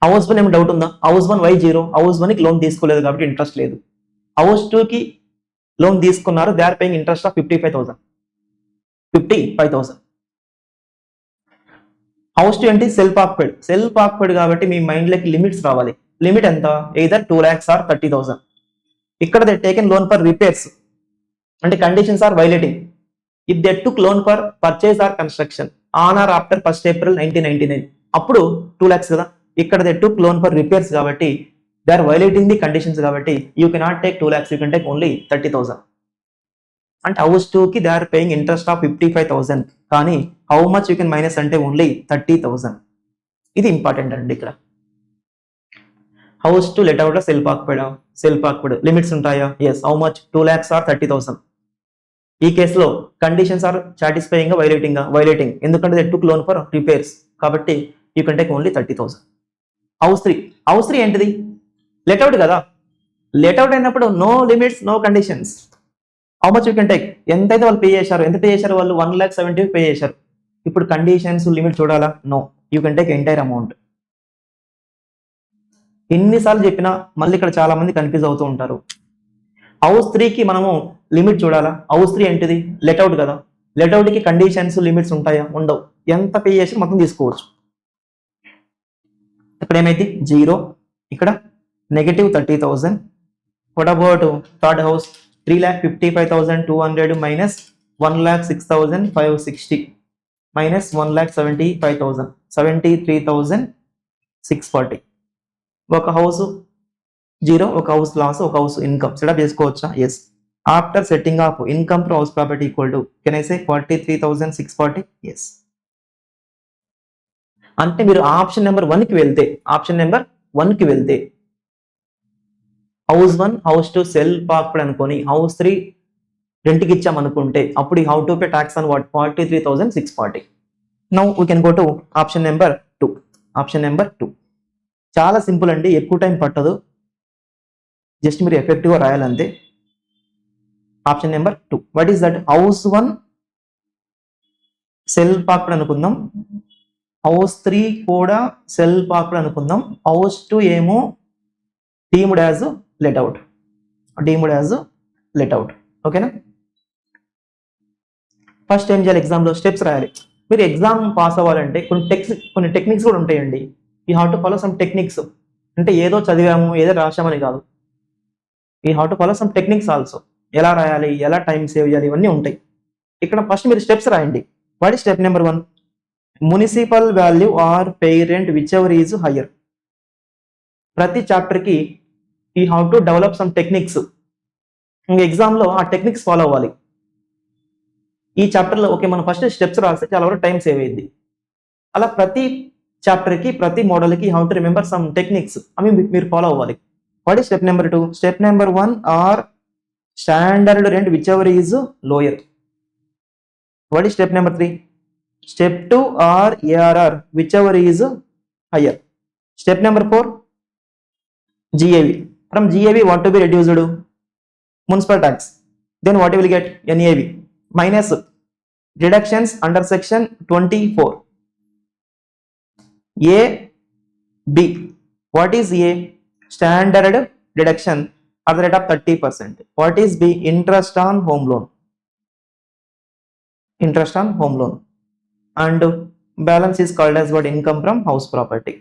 House 1 ఏమి డౌట్ ఉందా? House 1 why 0? హౌస్ 1కి లోన్ తీసుకోలేదు కాబట్టి ఇంట్రెస్ట్ లేదు. హౌస్ 2కి లోన్ తీసుకున్నారు, they are paying interest of 55,000. 55,000. House 2 ఏంటి? Self occupied. సెల్ఫ్ ఆక్యుపైడ్ కాబట్టి మీ మైండ్లోకి లిమిట్స్ రావాలి. లిమిట్ ఎంత? Either 2 lakhs or 30,000. ఇక్కడ they taken loan for repairs అంటే conditions are violating. If they took loan for purchase or construction on or after 1st April 1999, అప్పుడు 2 lakhs కదా. ఇక్కడ they took loan for repairs కాబట్టి they are violating the conditions కాబట్టి you cannot take 2 lakhs, you can take only 30,000. అంటే హౌస్ 2కి they are paying interest of 55,000, కానీ how much you can minus అంటే ఓన్లీ 30,000. ఇది ఇంపార్టెంట్ అండి. ఇక్కడ house 2 let out self occupied limits ఉంటాయా? Yes. How much? 2 lakhs or 30,000. ఈ కేసులో కండిషన్స్ ఆర్ సాటిస్ఫైయింగ్ వైలేటింగ్, ఎందుకంటే they took loan for repairs కాబట్టి you can take only 30,000. House 3 ఏంటిది? లెట్అవుట్ కదా. లెట్అవుట్ అయినప్పుడు no limits, no conditions. How much you can take? ఎంతైతే వాళ్ళు పే చేశారు, ఎంత పే చేశారు వాళ్ళు? 1,70,000 పే చేశారు. ఇప్పుడు కండిషన్స్ లిమిట్ చూడాలా? No, you can take entire amount. ఎన్నిసార్లు చెప్పినా మళ్ళీ ఇక్కడ చాలా మంది కన్ఫ్యూజ్ అవుతూ ఉంటారు. హౌస్ 3కి మనము లిమిట్ చూడాలా? హౌస్ 3 ఏంటిది? లెట్అవుట్ కదా. లెట్అవుట్కి కండిషన్స్ లిమిట్స్ ఉంటాయా? ఉండవు. ఎంత పే చేసి మొత్తం తీసుకోవచ్చు. ఇక్కడ ఏమైంది? 0, ఇక్కడ -30,000. What about third house? 3,55,200 minus 1,06,560 minus 1,75,000, 73,640. ఒక హౌస్ 0, ఒక హౌస్ లాస్, ఒక హౌస్ ఇన్కమ్ సెటప్ చేసుకోవచ్చా? Yes. After setting off income to house property equal to can I say 43,640? Yes. అంటే మీరు ఆప్షన్ నెంబర్ 1కి వెళ్తే హౌస్ 1, హౌస్ 2 సెల్ పాక్డ్ అనుకొని హౌస్ 3 రెంట్కి ఇచ్చామనుకుంటే అప్పుడు how to pay tax on what? 43,640. Now we can go to option number 2. చాలా సింపుల్ అండి, ఎక్కువ టైం పట్టదు, జస్ట్ మీరు ఎఫెక్టివ్గా రాయాలంతే. Option number 2. What is that? House 1 self పాక్డ్ అనుకుందాం, హౌస్ 3 కూడా సెల్ పాక్డ్ అనుకుందాం, హౌస్ 2 ఏమో డీమ్డ్ యాజ్ లెట్అవుట్. ఓకేనా? ఫస్ట్ ఏం చేయాలి? ఎగ్జామ్లో స్టెప్స్ రాయాలి. మీరు ఎగ్జామ్ పాస్ అవ్వాలంటే కొన్ని టెక్నిక్స్ కూడా ఉంటాయండి. You have to follow some techniques. అంటే ఏదో చదివాము, ఏదో రాసామని కాదు. You have to follow some techniques also. ఎలా రాయాలి, ఎలా టైం సేవ్ చేయాలి, ఇవన్నీ ఉంటాయి. ఇక్కడ ఫస్ట్ మీరు స్టెప్స్ రాయండి. What is step number 1? Municipal value or pay rent which ever is higher. ప్రతి చాప్టర్కి you have to develop some techniques. ఎగ్జామ్లో ఆ టెక్నిక్స్ ఫాలో అవ్వాలి. ఈ చాప్టర్లో ఓకే మనం ఫస్ట్ స్టెప్స్ రాస్తే చాలా వరకు టైం సేవ్ అయ్యింది. అలా ప్రతి చాప్టర్కి, ప్రతి మోడల్కి how to remember some techniques అవి మీరు ఫాలో అవ్వాలి. What is step number 2? Step number 1 or standard rent which ever is lower. What is step number 3? Step 2 or ARR which ever is higher. Step number 4 GAV. From GAV what to be reduced? Municipal tax. Then what you will get? NAV minus deductions under section 24. A, B. What is A? Standard deduction at the rate of 30%. What is B? Interest on home loan. And balance is called as what? Income from house property.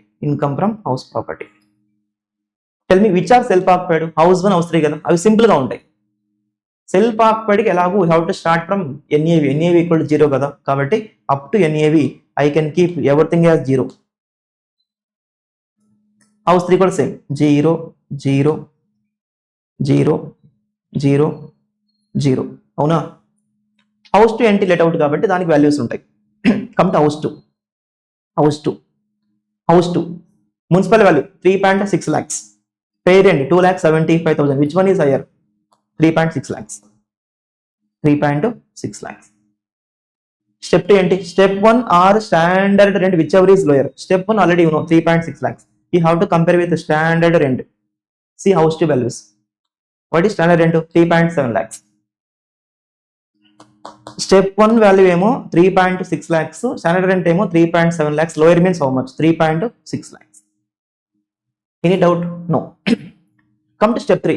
Tell me which are self occupied? House 1, house 3 కదా, అవి సింపుల్ గా ఉంటాయి. సెల్ఫ్ ఆక్యుపైడ్కి ఎలాగో we have to start from NAV equal to 0 కదా, కాబట్టి up to NAV I can keep everything as 0. House 3 కూడా సేమ్ 0 0 0 0 0. అవునా? హౌస్ 2 ఏంటి? లెట్అవుట్ కాబట్టి దానికి వాల్యూస్ ఉంటాయి. Come to house 2. Municipal value 3.6 lakhs. Pay rent 2,75,000. Which one is higher? 3.6 lakhs. Step 2 ఏంటి? Step 1 or standard rent which ever is lower. Step 1 already 3.6 lakhs. You have to compare with the standard rent. See house 2 values. What is standard rent? 3.7 lakhs. Step 1 value ఏమో 3.6 lakhs. Standard rent ఏమో 3.7 lakhs. Lower means how much? 3.6 lakhs. Any doubt? No. Come to step 3.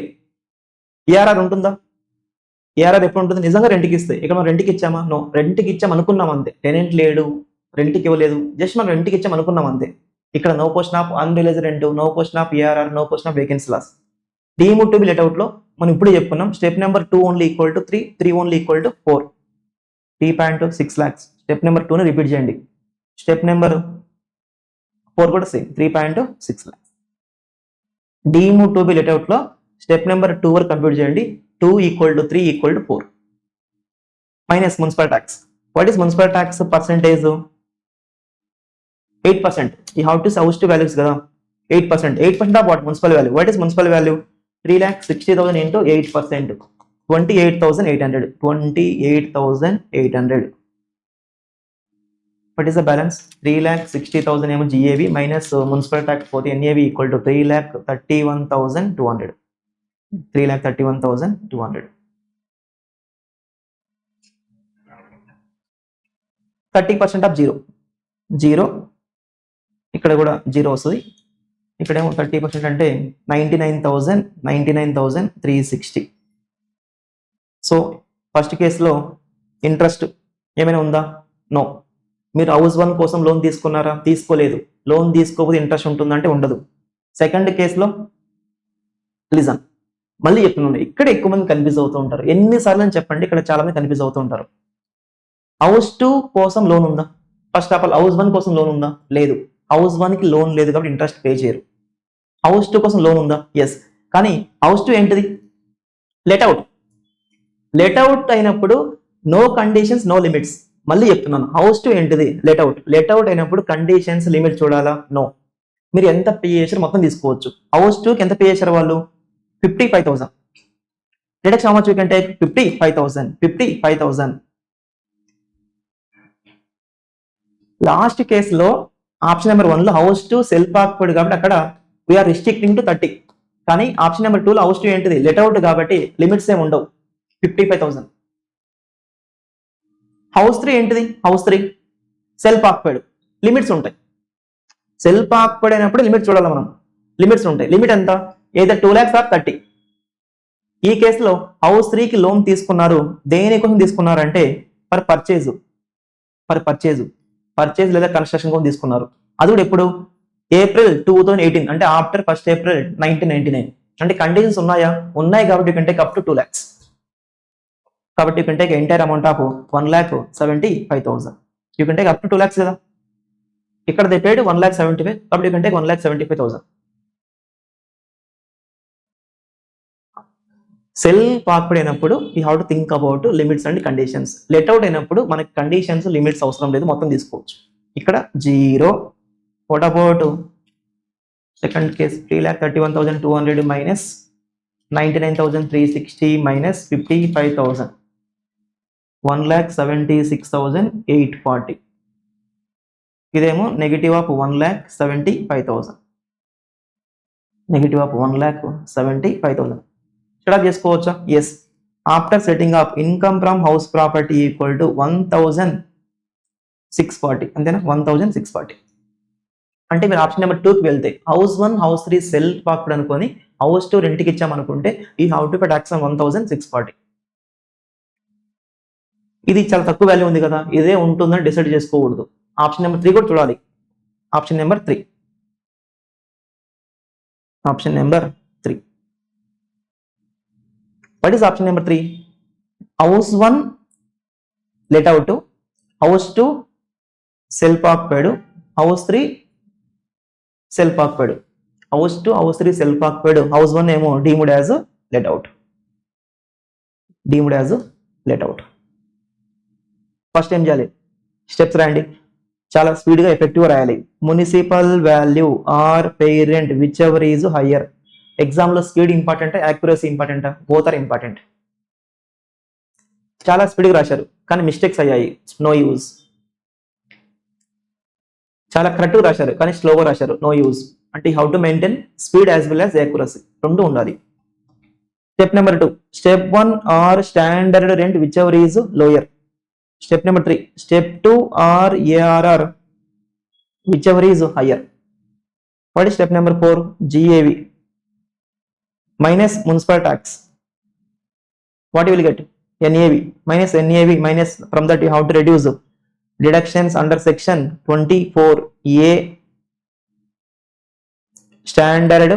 ARR ఉంటుందా? ARR ఎప్పుడు ఉంటుంది? నిజంగా రెంట్కి ఇస్తే. ఇక్కడ మనం రెంట్కి ఇచ్చామా? నో. రెంట్కి ఇచ్చాం అనుకున్నాం అంతే. టెనెంట్ లేడు, రెంట్కి ఇవ్వలేదు, జస్ట్ మనం రెంట్కి ఇచ్చాం అనుకున్నాం అంతే. ఇక్కడ no question of unrealised rent, no question of ARR, no question of vacancy loss. Deemed to be let out లో మనం ఇప్పుడు చెప్పుకున్నాం step number 2 only equal to 3 only equal to 4. 3.6 lakhs. Step number 2ని రిపీట్ చేయండి. స్టెప్ నెంబర్ 4 కూడా same 3.6 lakhs. Deemed to be let out లో స్టెప్ నెంబర్ 2 వరకు కంప్యూట్ చేయండి. 2 = 3 = 4 minus municipal tax. What is municipal tax percentage? 8%. You have to house to values కదా. 8%. 8% of what? Municipal value. What is municipal value? 3,60,000 into 8%. 28,800. 28,800. What is the balance? 3,60,000 ఏమో GAV minus municipal tax పోతే NAV equal to 3,31,200. 3,31,200. 30% of zero. ఇక్కడ కూడా జీరో వస్తుంది. ఇక్కడేమో 30% అంటే 99,360. సో ఫస్ట్ కేసులో ఇంట్రెస్ట్ ఏమైనా ఉందా? నో. మీరు హౌస్ 1 కోసం లోన్ తీసుకున్నారా? తీసుకోలేదు. లోన్ తీసుకోకపోతే ఇంట్రెస్ట్ ఉంటుందంటే ఉండదు. సెకండ్ కేసులో లిజన్, మళ్ళీ చెప్తున్నాను, ఇక్కడ ఎక్కువ మంది కన్ఫ్యూజ్ అవుతూ ఉంటారు. ఎన్నిసార్లు అని చెప్పండి, ఇక్కడ చాలా మంది కన్ఫ్యూజ్ అవుతూ ఉంటారు. హౌస్ 2 కోసం లోన్ ఉందా? ఫస్ట్ ఆఫ్ ఆల్ హౌస్ 1 కోసం లోన్ ఉందా? లేదు. హౌస్ 1కి లోన్ లేదు కాబట్టి ఇంట్రెస్ట్ పే చేయరు. హౌస్ 2 కోసం లోన్ ఉందా? ఎస్. కానీ హౌస్ 2 ఏంటిది? లెట్అవుట్. లెట్అవుట్ అయినప్పుడు నో కండిషన్స్ నో లిమిట్స్. మళ్ళీ చెప్తున్నాను, హౌస్ 2 ఏంటిది? లెట్అవుట్. లెట్అవుట్ అయినప్పుడు కండిషన్స్ లిమిట్ చూడాలా? నో. మీరు ఎంత పే చేశారు మొత్తం తీసుకోవచ్చు. హౌస్ 2కి ఎంత పే చేశారు వాళ్ళు? 55,000. Deduction how much you can take? 55,000. Last కేసులో ఆప్షన్ నెంబర్ 1లో హౌస్ 2 సెల్ఫ్ ఆక్యుపైడ్ కాబట్టి అక్కడ వీఆర్ రిస్ట్రిక్టింగ్ టు 30. కానీ ఆప్షన్ నెంబర్ 2లో హౌస్ 2 ఏంటిది? లెట్అవుట్ కాబట్టి లిమిట్స్ ఏమి ఉండవు. 55,000. హౌస్ 3 ఏంటిది? హౌస్ 3 సెల్ఫ్ ఆక్యుపైడ్, లిమిట్స్ ఉంటాయి. సెల్ఫ్ ఆక్యుపైడ్ అయినప్పుడు లిమిట్ చూడాలి మనం. లిమిట్స్ ఉంటాయి. లిమిట్ ఎంత? Either 2 lakhs or 30. ఈ కేసులో హౌస్ 3కి లోన్ తీసుకున్నారు. దేనికోసం తీసుకున్నారంటే ఫర్ పర్చేజ్ లేదా కన్స్ట్రక్షన్ కోసం తీసుకున్నారు. అది కూడా ఎప్పుడు? April 2018, అంటే ఆఫ్టర్ 1st April 1999. అంటే కండిషన్స్ ఉన్నాయా? ఉన్నాయి కాబట్టి you can take up to 2 lakhs. కాబట్టి you can take entire amount of 1,75,000. You can take up to 2 lakhs కదా. ఇక్కడ దే పేడ్ 1,75,000 కాబట్టి you can take 1,75,000. Self occupied అయినప్పుడు you have to think about limits and conditions. Let out అయినప్పుడు మనకి కండిషన్స్ లిమిట్స్ అవసరం లేదు, మొత్తం తీసుకోవచ్చు. ఇక్కడ zero. What about second case? 3,31,200 minus 99,360 minus 55,000. 1,76,840. ఇదేమో negative of 1,75,000. Negative of 1,75,000. Start చేసుకోవచ్చా? Yes. After setting off income from house property equal to 1,640. అంతేనా? 1,640. అంటే మీరు ఆప్షన్ నెంబర్ 2కి వెళ్తే హౌస్ 1 హౌస్ 3 సెల్ఫ్ ఆక్యుపైడ్ అనుకొని హౌస్ 2 రెంట్కి ఇచ్చామనుకుంటే ఈ హౌ టు పే టాక్స్ 1,640. ఇది చాలా తక్కువ వాల్యూ ఉంది కదా, ఇదే ఉంటుందని డిసైడ్ చేసుకోకూడదు. ఆప్షన్ నెంబర్ 3 కూడా చూడాలి. Option number 3. Option number 3. What is option number 3? House 1 let out, house 2 self occupied, house 3 self occupied. House 2 house 3 self occupied, house 1 ఏమో deemed as let out. First ఏం చేయాలి? స్టెప్స్ రాయండి. చాలా స్పీడ్గా ఎఫెక్టివ్గా రాయాలి. Municipal value or parent which ever is higher. ఎగ్జామ్లో speed important, accuracy important, both are important. చాలా స్పీడ్గా రాశారు కానీ మిస్టేక్స్ అయ్యాయి, నో యూజ్. చాలా కరెక్ట్గా రాశారు కానీ స్లోగా రాశారు, నో యూజ్. అంటే how to maintain speed as well as accuracy, రెండు ఉండాలి. Step number 2. Step 1 or standard rent which ever is lower. Step number 3. Step 2 or ARR whichever is higher. What is step number 4? GAV minus municipal tax. What you will get? NAV minus NAV minus, from that you have to reduce deductions under section 24A. Standard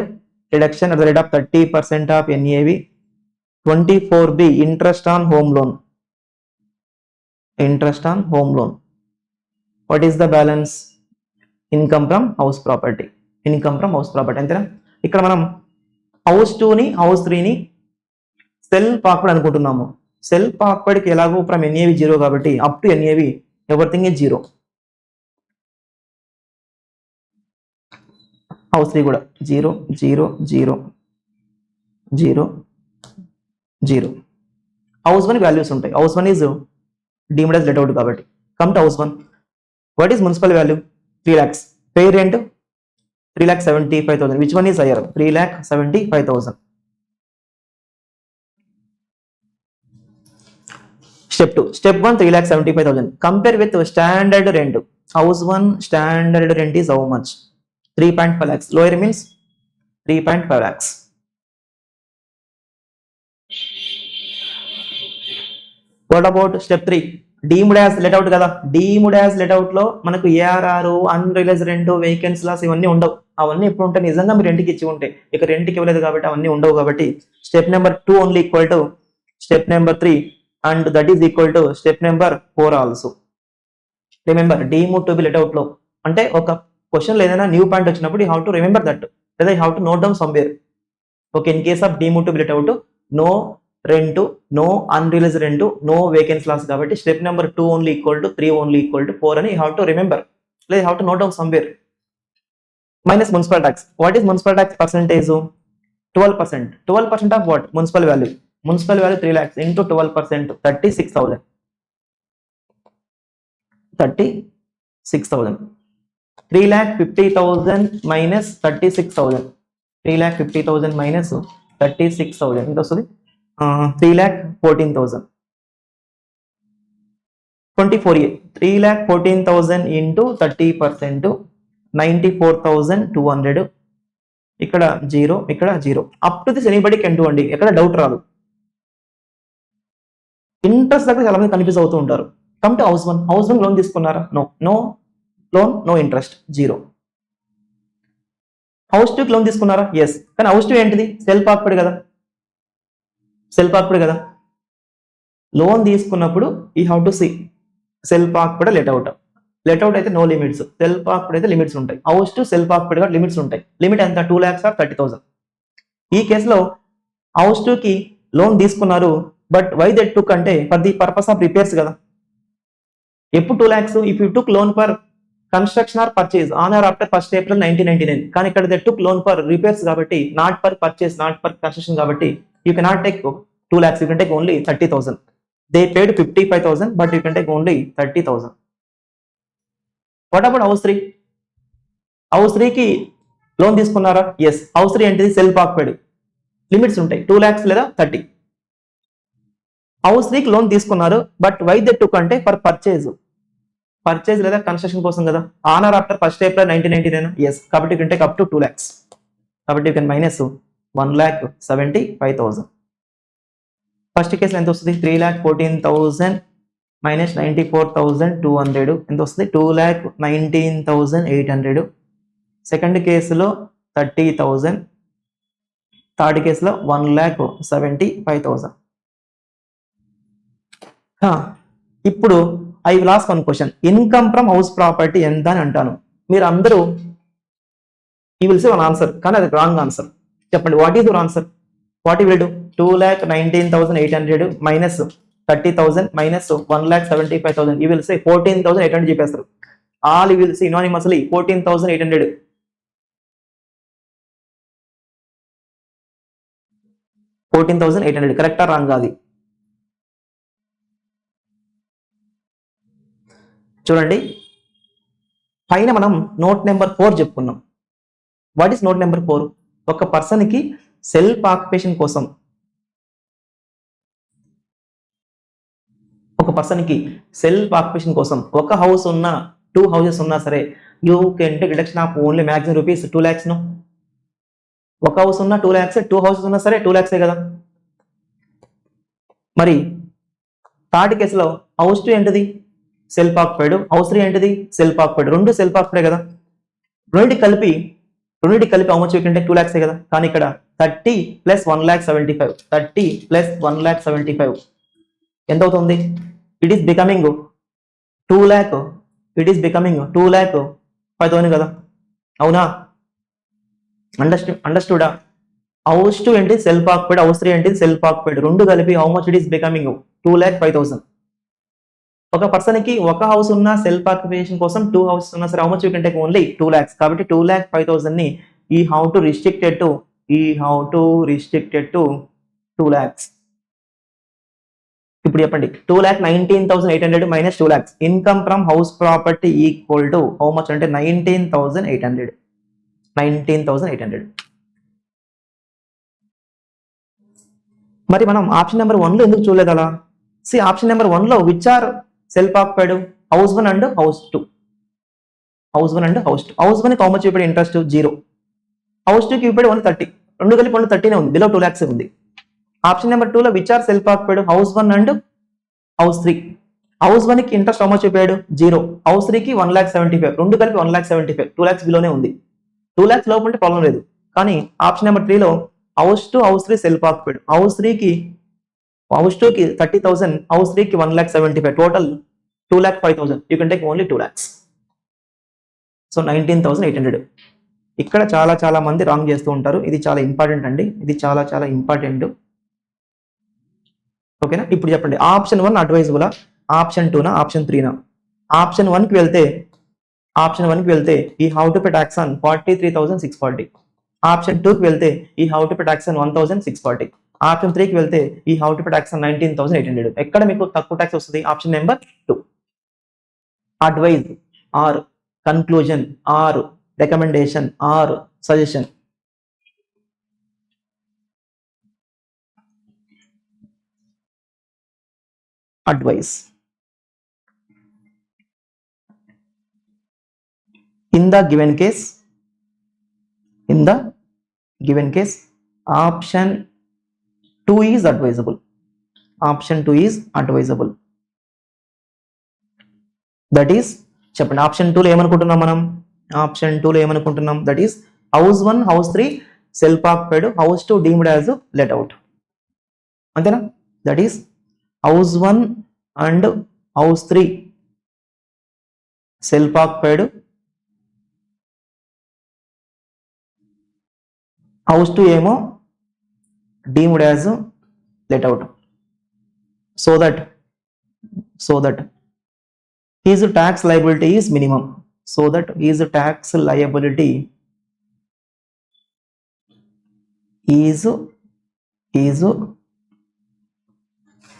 deduction at the rate of 30% of NAV. 24B interest on home loan. Interest on home loan. What is the balance? Income from house property. Income from house property అంతేనా? ఇక్కడ మనం హౌస్ 2ని హౌస్ 3ని సెల్ఫ్ ఆక్వర్డ్ అనుకుంటున్నాము. సెల్ఫ్ ఆక్వర్డ్కి ఎలాగో ఫ్రమ్ ఎన్ఏవి 0 కాబట్టి up to NAV everything is 0. House 3 కూడా 0 0 0 0 0. హౌస్ 1 వాల్యూస్ ఉంటాయి. House 1 is deemed as let out కాబట్టి. Come to house 1. What is municipal value? 3 lakhs. Pay rent 3,75,000. Which one is hire? 3,75,000. Step 2. Step 1 3,75,000. Compare with standard rent. House 1 standard rent is how much? 3.5 lakhs. Lower means 3.5 lakhs. What about step 3? Deemed as let out కదా. Deemed as let out లో మనకు ARR, unrealized rent, vacancy loss ఇవన్నీ ఉండవు. అవన్నీ ఎప్పుడు ఉంటాయి? నిజంగా మీరు రెంట్కి ఇచ్చి ఉంటే. ఇక రెంట్కి ఇవ్వలేదు కాబట్టి అవన్నీ ఉండవు. కాబట్టి step number 2 only equal to step number 3 and that is equal to step number 4 also. Remember, deemed to be let out లో అంటే ఒక క్వశ్చన్ ఏదైనా న్యూ పాయింట్ వచ్చినప్పుడు you have to remember that, లేదా you have to note down somewhere. Okay, in case of deemed to be let out, no rent, no unrealized rent, no vacancy loss కాబట్టి step number 2 only equal to 3 only equal to 4 అని you have to remember, లేదా you have to note down somewhere. Minus municipal tax. What is municipal tax percentage? 12%. 12% of what? Municipal value. Municipal value 3 lakhs into 12%, 36,000. 36,000. 3,50,000 minus 36,000. 3,50,000 minus 36,000. ఎంత వస్తుంది? 3,14,000. 24A. 3,14,000 into 30%, 94,200. ఇక్కడ 0, ఇక్కడ 0. Up to this anybody can do అండి, ఎక్కడ డౌట్ రాదు. ఇంట్రెస్ట్ దగ్గర చాలా మంది కన్ఫ్యూజ్ అవుతూ ఉంటారు. Come to house 1. House 1 loan తీసుకున్నారా? No. No loan, no interest, 0. House 2కి లోన్ తీసుకున్నారా? ఎస్. కానీ హౌస్ 2 ఏంటిది? సెల్ఫ్ ఆక్యుపైడ్ కదా. సెల్ఫ్ ఆక్యుపైడ్ కదా. లోన్ తీసుకున్నప్పుడు ఈ how to see self occupied let out. Let out అయితే నో లిమిట్స్, సెల్ఫ్ ఆక్యుపైడ్ అయితే లిమిట్స్ ఉంటాయి. హౌస్ 2 సెల్ఫ్ ఆక్యుపైడ్ గా లిమిట్స్ ఉంటాయి. లిమిట్ ఎంత? 2 lakhs or 30,000. ఈ కేసులో హౌస్ 2కి లోన్ తీసుకున్నారు, బట్ వై దట్ టుక్ అంటే for the purpose of repairs కదా. ఎప్పుడు 2 lakhs? If you took loan for construction or purchase on or after 1st April 1999. కానీ ఇక్కడ they took loan for repairs కాబట్టి, not for purchase, not for construction కాబట్టి you cannot take 2 lakhs, you can take only 30,000. They paid 55,000 but you can take only 30,000. What about house 3? House 3కి లోన్ తీసుకున్నారా? ఎస్. హౌస్ 3 ఏంటిది? సెల్ఫ్ ఆక్యుపైడ్, లిమిట్స్ ఉంటాయి, 2 lakhs లేదా 30. హౌస్ 3కి లోన్ తీసుకున్నారు, బట్ వై దే టుక్ అంటే ఫర్ పర్చేజ్, పర్చేజ్ లేదా కన్స్ట్రక్షన్ కోసం కదా. On or after 1st April 1999. Yes. కాబట్టి you can take up to 2 lakhs. కాబట్టి యూ కెన్ మైనస్ 1,75,000. ఫస్ట్ కేసులో ఎంత వస్తుంది? 3,14,000 మైనస్ 94,200 ఎంత వస్తుంది? 2,19,800. సెకండ్ కేసులో 30,000. థర్డ్ కేసులో 1,75,000. ఇప్పుడు I will ask one question. Income from house property ఎంత అని అంటాను. మీరు అందరూ you will say one answer, కానీ అది రాంగ్ ఆన్సర్. చెప్పండి, what is your answer? What you will do? 2,19,800 minus 30,000 minus 1,75,000. You will say 14,800 చెప్పేస్తారు. All you will say unanimously 14,800. 14,800 కరెక్టా రాంగ్? అది చూడండి, పైన మనం నోట్ నెంబర్ 4 చెప్పుకున్నాం. What is not number 4? ఒక పర్సన్కి సెల్ఫ్ ఆక్యుపేషన్ కోసం, ఒక పర్సన్కి సెల్ఫ్ ఆక్యుపేషన్ కోసం ఒక హౌస్ ఉన్నా 2 houses ఉన్నా సరే you can take deduction of only maximum rupees 2 lakhs. ను ఒక హౌస్ ఉన్నా 2 lakhs, 2 houses ఉన్నా సరే 2 lakhs కదా. మరి థర్డ్ కేసులో హౌస్ 2 ఏంటిది? Self occupied. హౌస్ 3 ఏంటిది? Self occupied. రెండు సెల్ఫ్ ఆక్యుపైడ్ కదా. రెండింటికి కలిపి how much you can take? 2 lakhs కదా. కానీ ఇక్కడ 30 ప్లస్ 1,75,000, 30 ప్లస్ 1,75,000 ఎంత అవుతుంది? It is becoming 2 lakh, it is becoming 2 lakh 5,000 కదా, అవునా? అండర్స్టూడా? హౌస్ 2 ఏంటి సెల్ఫ్ ఆక్యుపైడ్, హౌస్ 3 ఏంటి సెల్ఫ్ ఆక్యుపైడ్, రెండు కలిపి how much it is becoming 2,05,000. ఒక పర్సన్ కి ఒక హౌస్ ఉన్న సెల్ఫ్ ఆక్యుపేషన్ కోసం 2 హౌసెస్ ఉన్నా సరే how much you can take only 2 lakhs. కాబట్టి 2,05,000 ని ఈ how to restricted to 2 lakhs. ఇప్పుడు చెప్పండి, 2,19,800 minus 2 lakhs, income from house property equal to how much అంటే 19,800. మరి మనం ఆప్షన్ నెంబర్ 1 లో ఎందుకు చూడలేదు అలా? ఆప్షన్ నెంబర్ 1 లో which are self occupied, house 1 and house 2. House 1 కి హౌ మచ్ చూపాడు ఇంట్రెస్ట్ 0, హౌస్ 2 కి చూపాడు 130, రెండు కలిపి 130 ఉంది, బిలో 2 lakhs ఉంది. ఆప్షన్ నెంబర్ 2 లో which are self occupied, house 1 and house 3. House 1 కి ఇంట్రెస్ట్ హౌ మచ్ చూపాడు 0, హౌస్ 3 కి 1,75,000, రెండు కలిపి 1,75,000, 2 lakhs బిలోనే ఉంది. 2 lakhs లోపు ఉంటే ప్రాబ్లం లేదు. కానీ ఆప్షన్ నెంబర్ 3 లో house 2 house 3 self occupied, house 2 కి 30,000, హౌస్ 3 కి 1,75,000, total 2,05,000. You can take only 2 lakhs. So 19,800. ఇక్కడ చాలా మంది రాంగ్ చేస్తూ ఉంటారు. ఇది చాలా ఇంపార్టెంట్ అండి, ఇది చాలా ఇంపార్టెంట్. ఓకేనా? ఇప్పుడు చెప్పండి, ఆప్షన్ 1 అడ్వైజబులా, ఆప్షన్ 2నా, ఆప్షన్ 3నా? ఆప్షన్ 1 కి వెళ్తే ఈ how to pay tax on 43,640. Option 2 కి వెళ్తే ఈ how to pay tax on 1,640. Option 3 కి వెళ్తే ఈ how to pay tax on 19,800. ఎక్కడ మీకు తక్కువ ట్యాక్స్ వస్తుంది? Option number 2. Advise or conclusion or recommendation or suggestion? Advice. In the given case, option 2 is advisable. That is, చెప్పండి, ఆప్షన్ 2 లో ఏమనుకుంటున్నాం మనం? That is house 1 house 3 self occupied, house 2 deemed as let out. అంతేనా? That is house 1 and house 3 self occupied, house 2 ఏమో deemed as let out. So that his tax liability is minimum. is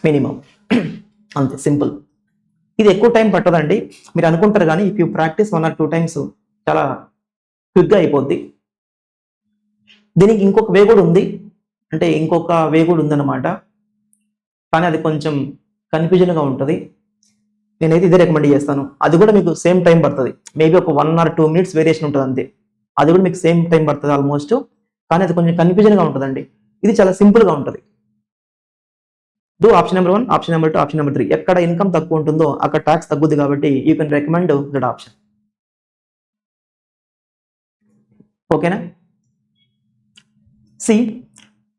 minimum. అంతే, సింపుల్. ఇది ఎక్కువ టైం పట్టదండి, మీరు అనుకుంటారు కానీ if you practise 1 or 2 times చాలా క్విక్గా అయిపోద్ది. దీనికి ఇంకొక వే కూడా ఉందన్నమాట, కానీ అది కొంచెం కన్ఫ్యూజన్గా ఉంటుంది. నేనైతే ఇదే రికమెండ్ చేస్తాను. అది కూడా మీకు సేమ్ టైం పడుతుంది, మేబీ ఒక 1 or 2 minutes వేరియేషన్ ఉంటుంది అంతే. అది కూడా మీకు సేమ్ టైం పడుతుంది ఆల్మోస్ట్, కానీ అది కొంచెం కన్ఫ్యూజన్గా ఉంటుందండి. ఇది చాలా సింపుల్గా ఉంటుంది. Do option number 1, option number 2, option number 3. ఎక్కడ ఇన్కమ్ తక్కువ ఉంటుందో అక్కడ ట్యాక్స్ తగ్గుద్ది, కాబట్టి you can recommend that option. ఓకేనా?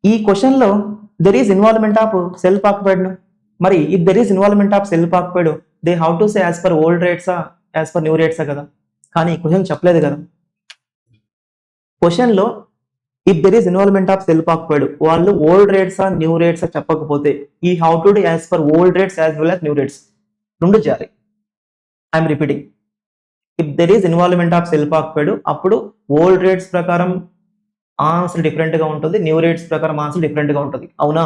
ఈ క్వశ్చన్లో there is involvement of self occupied. మరి if there is involvement of self occupied, they how to say as per old రేట్సా యాజ్ పర్ న్యూ రేట్సా కదా. కానీ క్వశ్చన్ చెప్పలేదు కదా. క్వశ్చన్లో if there is involvement of self occupied, వాళ్ళు ఓల్డ్ రేట్సా న్యూ రేట్సా చెప్పకపోతే ఈ how to do as per old rates as well as new rates రెండు చేయాలి. I'm repeating, if there is involvement of self occupied, అప్పుడు ఓల్డ్ రేట్స్ ప్రకారం ఆన్సర్ డిఫరెంట్గా ఉంటుంది, న్యూ రేట్స్ ప్రకారం ఆన్సర్ డిఫరెంట్గా ఉంటుంది, అవునా?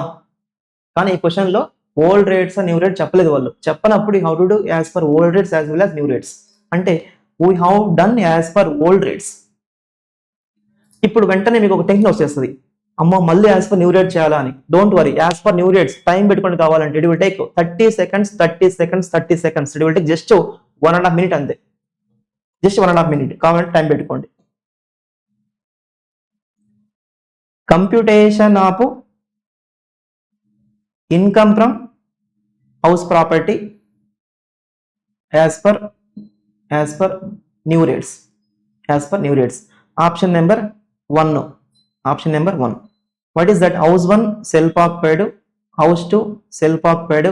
కానీ ఈ క్వశ్చన్లో ఓల్డ్ రేట్స్ న్యూ రేట్స్ చెప్పలేదు వాళ్ళు. చెప్పనప్పుడు how to do as per old rates as well as new rates అంటే we how done as per old rates. ఇప్పుడు వెంటనే మీకు ఒక టెన్షన్ వచ్చేస్తుంది, అమ్మో మళ్ళీ యాజ్ పర్ న్యూ రేట్ చేయాలా అని. Don't worry, as per new rates time పెట్టుకొని కావాలంటే it will take 30 seconds. It will take just 1.5 minutes అంతే, జస్ట్ 1.5 minutes కావాలంటే టైం పెట్టుకోండి. Computation of income from house property as per new rates. Option number 1. What is that? House 1 self occupied, house 2 self occupied,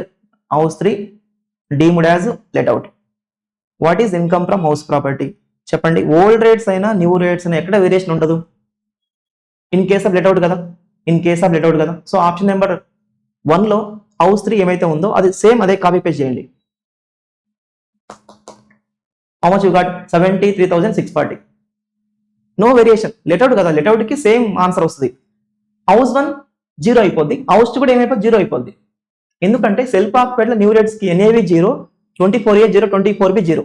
house 3 deemed as let out. What is income from house property? చెప్పండి. ఓల్డ్ రేట్స్ అయినా న్యూ రేట్స్ అయినా ఎక్కడ వేరియేషన్ ఉండదు. ఇన్ కేస్ ఆఫ్ లెట్అవుట్ కదా, ఇన్ కేస్ ఆఫ్ లెట్అవుట్ కదా. సో ఆప్షన్ నెంబర్ 1లో హౌస్ 3 ఏమైతే ఉందో అది సేమ్ అదే కాపీ పేస్ట్ చేయండి. How much you got? 73,640. No variation. Let out కదా, లెట్అవుట్కి సేమ్ ఆన్సర్ వస్తుంది. హౌస్ 1 జీరో అయిపోద్ది, హౌస్ 2 కూడా ఏమైపోద్ది? జీరో అయిపోద్ది. ఎందుకంటే సెల్ఫ్ ఆక్యుపైడ్ న్యూ రేట్స్కి NAV zero, 24A zero, 24B zero.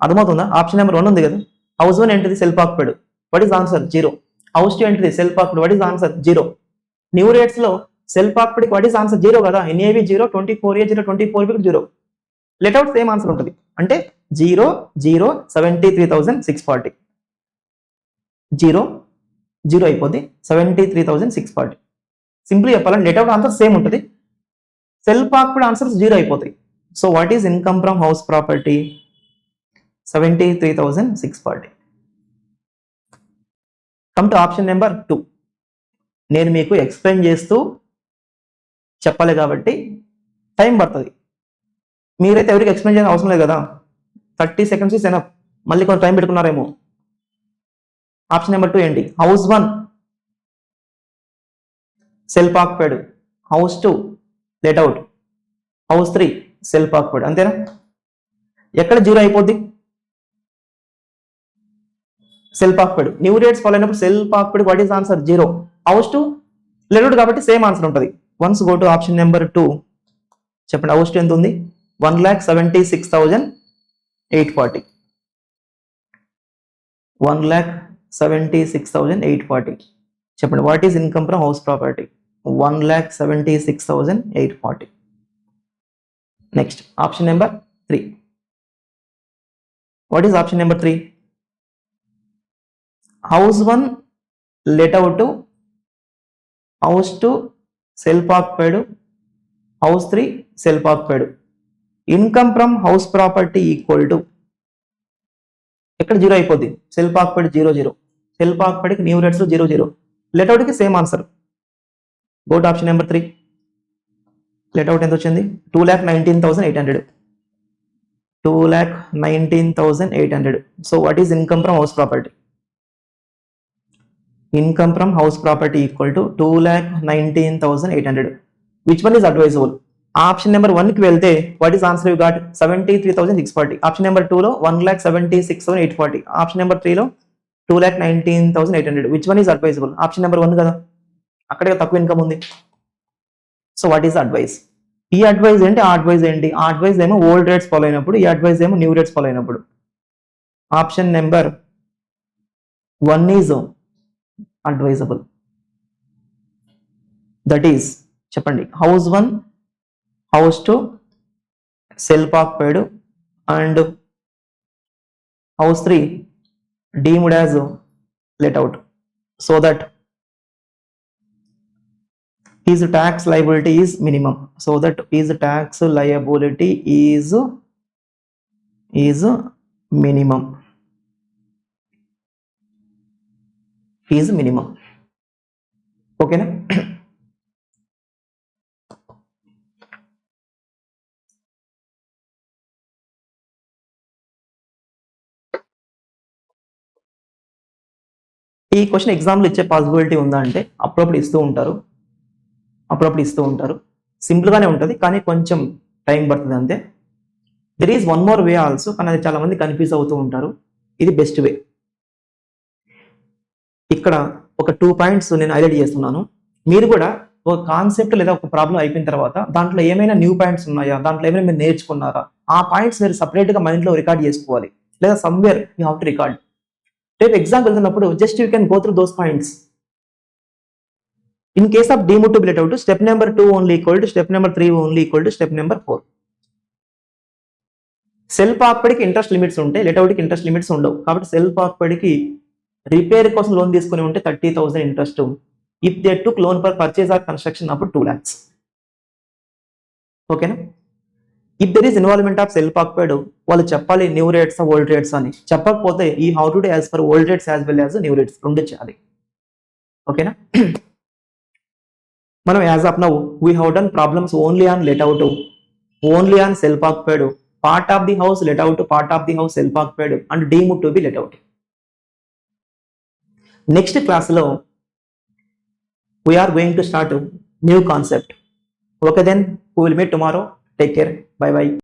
అర్థమవుతుందా? ఆప్షన్ నెంబర్ 1 ఉంది కదా. హౌస్ 1 ఏంటిది? Self occupied. What is answer? Zero. House 2 ఏంటిది? Self occupied. What is answer? Zero. New rates లో self occupied what is answer? Zero కదా. NAV zero, 24A zero, 24B zero. Let out same answer ఉంటుంది. అంటే 0 0 73,640. 0 జీరో అయిపోద్ది, 73,640. సింపుల్ చెప్పాలంటే లెట్అవుట్ ఆన్సర్ సేమ్ ఉంటుంది, సెల్ఫ్ ఆక్యుపైడ్ ఆన్సర్స్ జీరో అయిపోతాయి. So what is income from house property? 73,640. Come to option number 2. నేను మీకు ఎక్స్ప్లెయిన్ చేస్తూ చెప్పాలి కాబట్టి టైం పడుతుంది. మీరైతే ఎవరికి ఎక్స్ప్లెయిన్ చేయాల్సిన అవసరం లేదు కదా. 30 seconds ఇస్ ఎనఫ్. మళ్ళీ కొంచెం టైం పెట్టుకున్నారేమో. ఆప్షన్ నెంబర్ 2 ఏంటి? House 1 self occupied, house 2 let out, house 3 self occupied. అంతేనా? ఎక్కడ జీరో అయిపోద్ది? Self occupied. New rates follow అయినప్పుడు self occupied what is answer? Zero. House 2 let out కాబట్టి సేమ్ ఆన్సర్ ఉంటుంది. Once go to option number 2. చెప్పండి. హౌస్ 2 ఎంత ఉంది? 1,76,840. 1,76,840. చెప్పండి. What is income from house property? 1,76,840. Next option number 3. What is option number 3? House 1 let out, house 2 self occupied, house 3 self occupied. Income from house property equal to ఎక్కడ జీరో అయిపోద్ది? సెల్ఫ్ ఆక్యుపైడ్ 0 0, సెల్ఫ్ ఆక్యుపైడ్కి న్యూ రేట్స్ 0 0, లెట్అవుట్కి same answer. Go to option number 3. Let out ఎంత వచ్చింది? 2,19,800. 2,19,800. So what is income from house property? Income from house property equal to 2,19,800. Which one is advisable? Option number 1కి వెళ్తే what is answer? You got 73,640. Option number 2లో 1,76,840. ఆప్షన్ నెంబర్ 3లో 2,19,800. Which one is advisable? Option number 1 కదా, అక్కడే తక్కువ ఇన్కమ్ ఉంది. So what is advice? ఈ అడ్వైజ్ ఏంటి, ఆ అడ్వైజ్ ఏంటి? ఆ అడ్వైజ్ ఏమో ఓల్డ్ రేట్స్ ఫాలో అయినప్పుడు, ఈ అడ్వైజ్ ఏమో న్యూ రేట్స్ ఫాలో అయినప్పుడు. Option number 1 is advisable. That is చెప్పండి. House 1, house 2 self occupied and house 3 deemed as let out, so that his tax liability is minimum. So that his tax liability is minimum. Is minimum. Okay na? ఈ క్వశ్చన్ ఎగ్జామ్లో ఇచ్చే పాసిబిలిటీ ఉందా అంటే అప్పుడప్పుడు ఇస్తూ ఉంటారు. సింపుల్గానే ఉంటుంది కానీ కొంచెం టైం పడుతుంది అంతే. There is one more way also, కానీ అది చాలా మంది కన్ఫ్యూజ్ అవుతూ ఉంటారు. ఇది బెస్ట్ వే. ఇక్కడ ఒక 2 పాయింట్స్ నేను హైలైట్ చేస్తున్నాను. మీరు కూడా ఒక కాన్సెప్ట్ లేదా ఒక ప్రాబ్లం అయిపోయిన తర్వాత దాంట్లో ఏమైనా న్యూ పాయింట్స్ ఉన్నాయా, దాంట్లో ఏమైనా మీరు నేర్చుకున్నారా, ఆ పాయింట్స్ మీరు సపరేట్గా మైండ్లో రికార్డ్ చేసుకోవాలి, లేదా somewhere you have to record. రేపు ఎగ్జామ్ వెళ్తున్నప్పుడు just you can go through those points. In case of deemed to be let out, step number 2 only equal to step number 3 only equal to step number 4. Self ఆక్యుపైడ్కి ఇంట్రెస్ట్ లిమిట్స్ ఉంటాయి, లెట్అవుట్కి ఇంట్రెస్ట్ లిమిట్స్ ఉండవు. కాబట్టి సెల్ఫ్ ఆక్యుపైడ్కి రిపేర్ కోసం లోన్ తీసుకుని ఉంటే 30,000 interest. If they took loan for purchase or construction అప్పుడు 2 lakhs. ఓకేనా? If there is involvement of self occupied, వాళ్ళు చెప్పాలి న్యూ రేట్స్ ఓల్డ్ రేట్స్ అని. చెప్పకపోతే ఈ how to do as per old rates as well as new rates రెండు చేయాలి. ఓకేనా? మనం as of now we have done problems only on let out, only on self occupied part of the house let out, part of the house self occupied and deemed to be let out. Next class lo we are going to start a new concept. Okay then, we will meet tomorrow. Take care. Bye bye.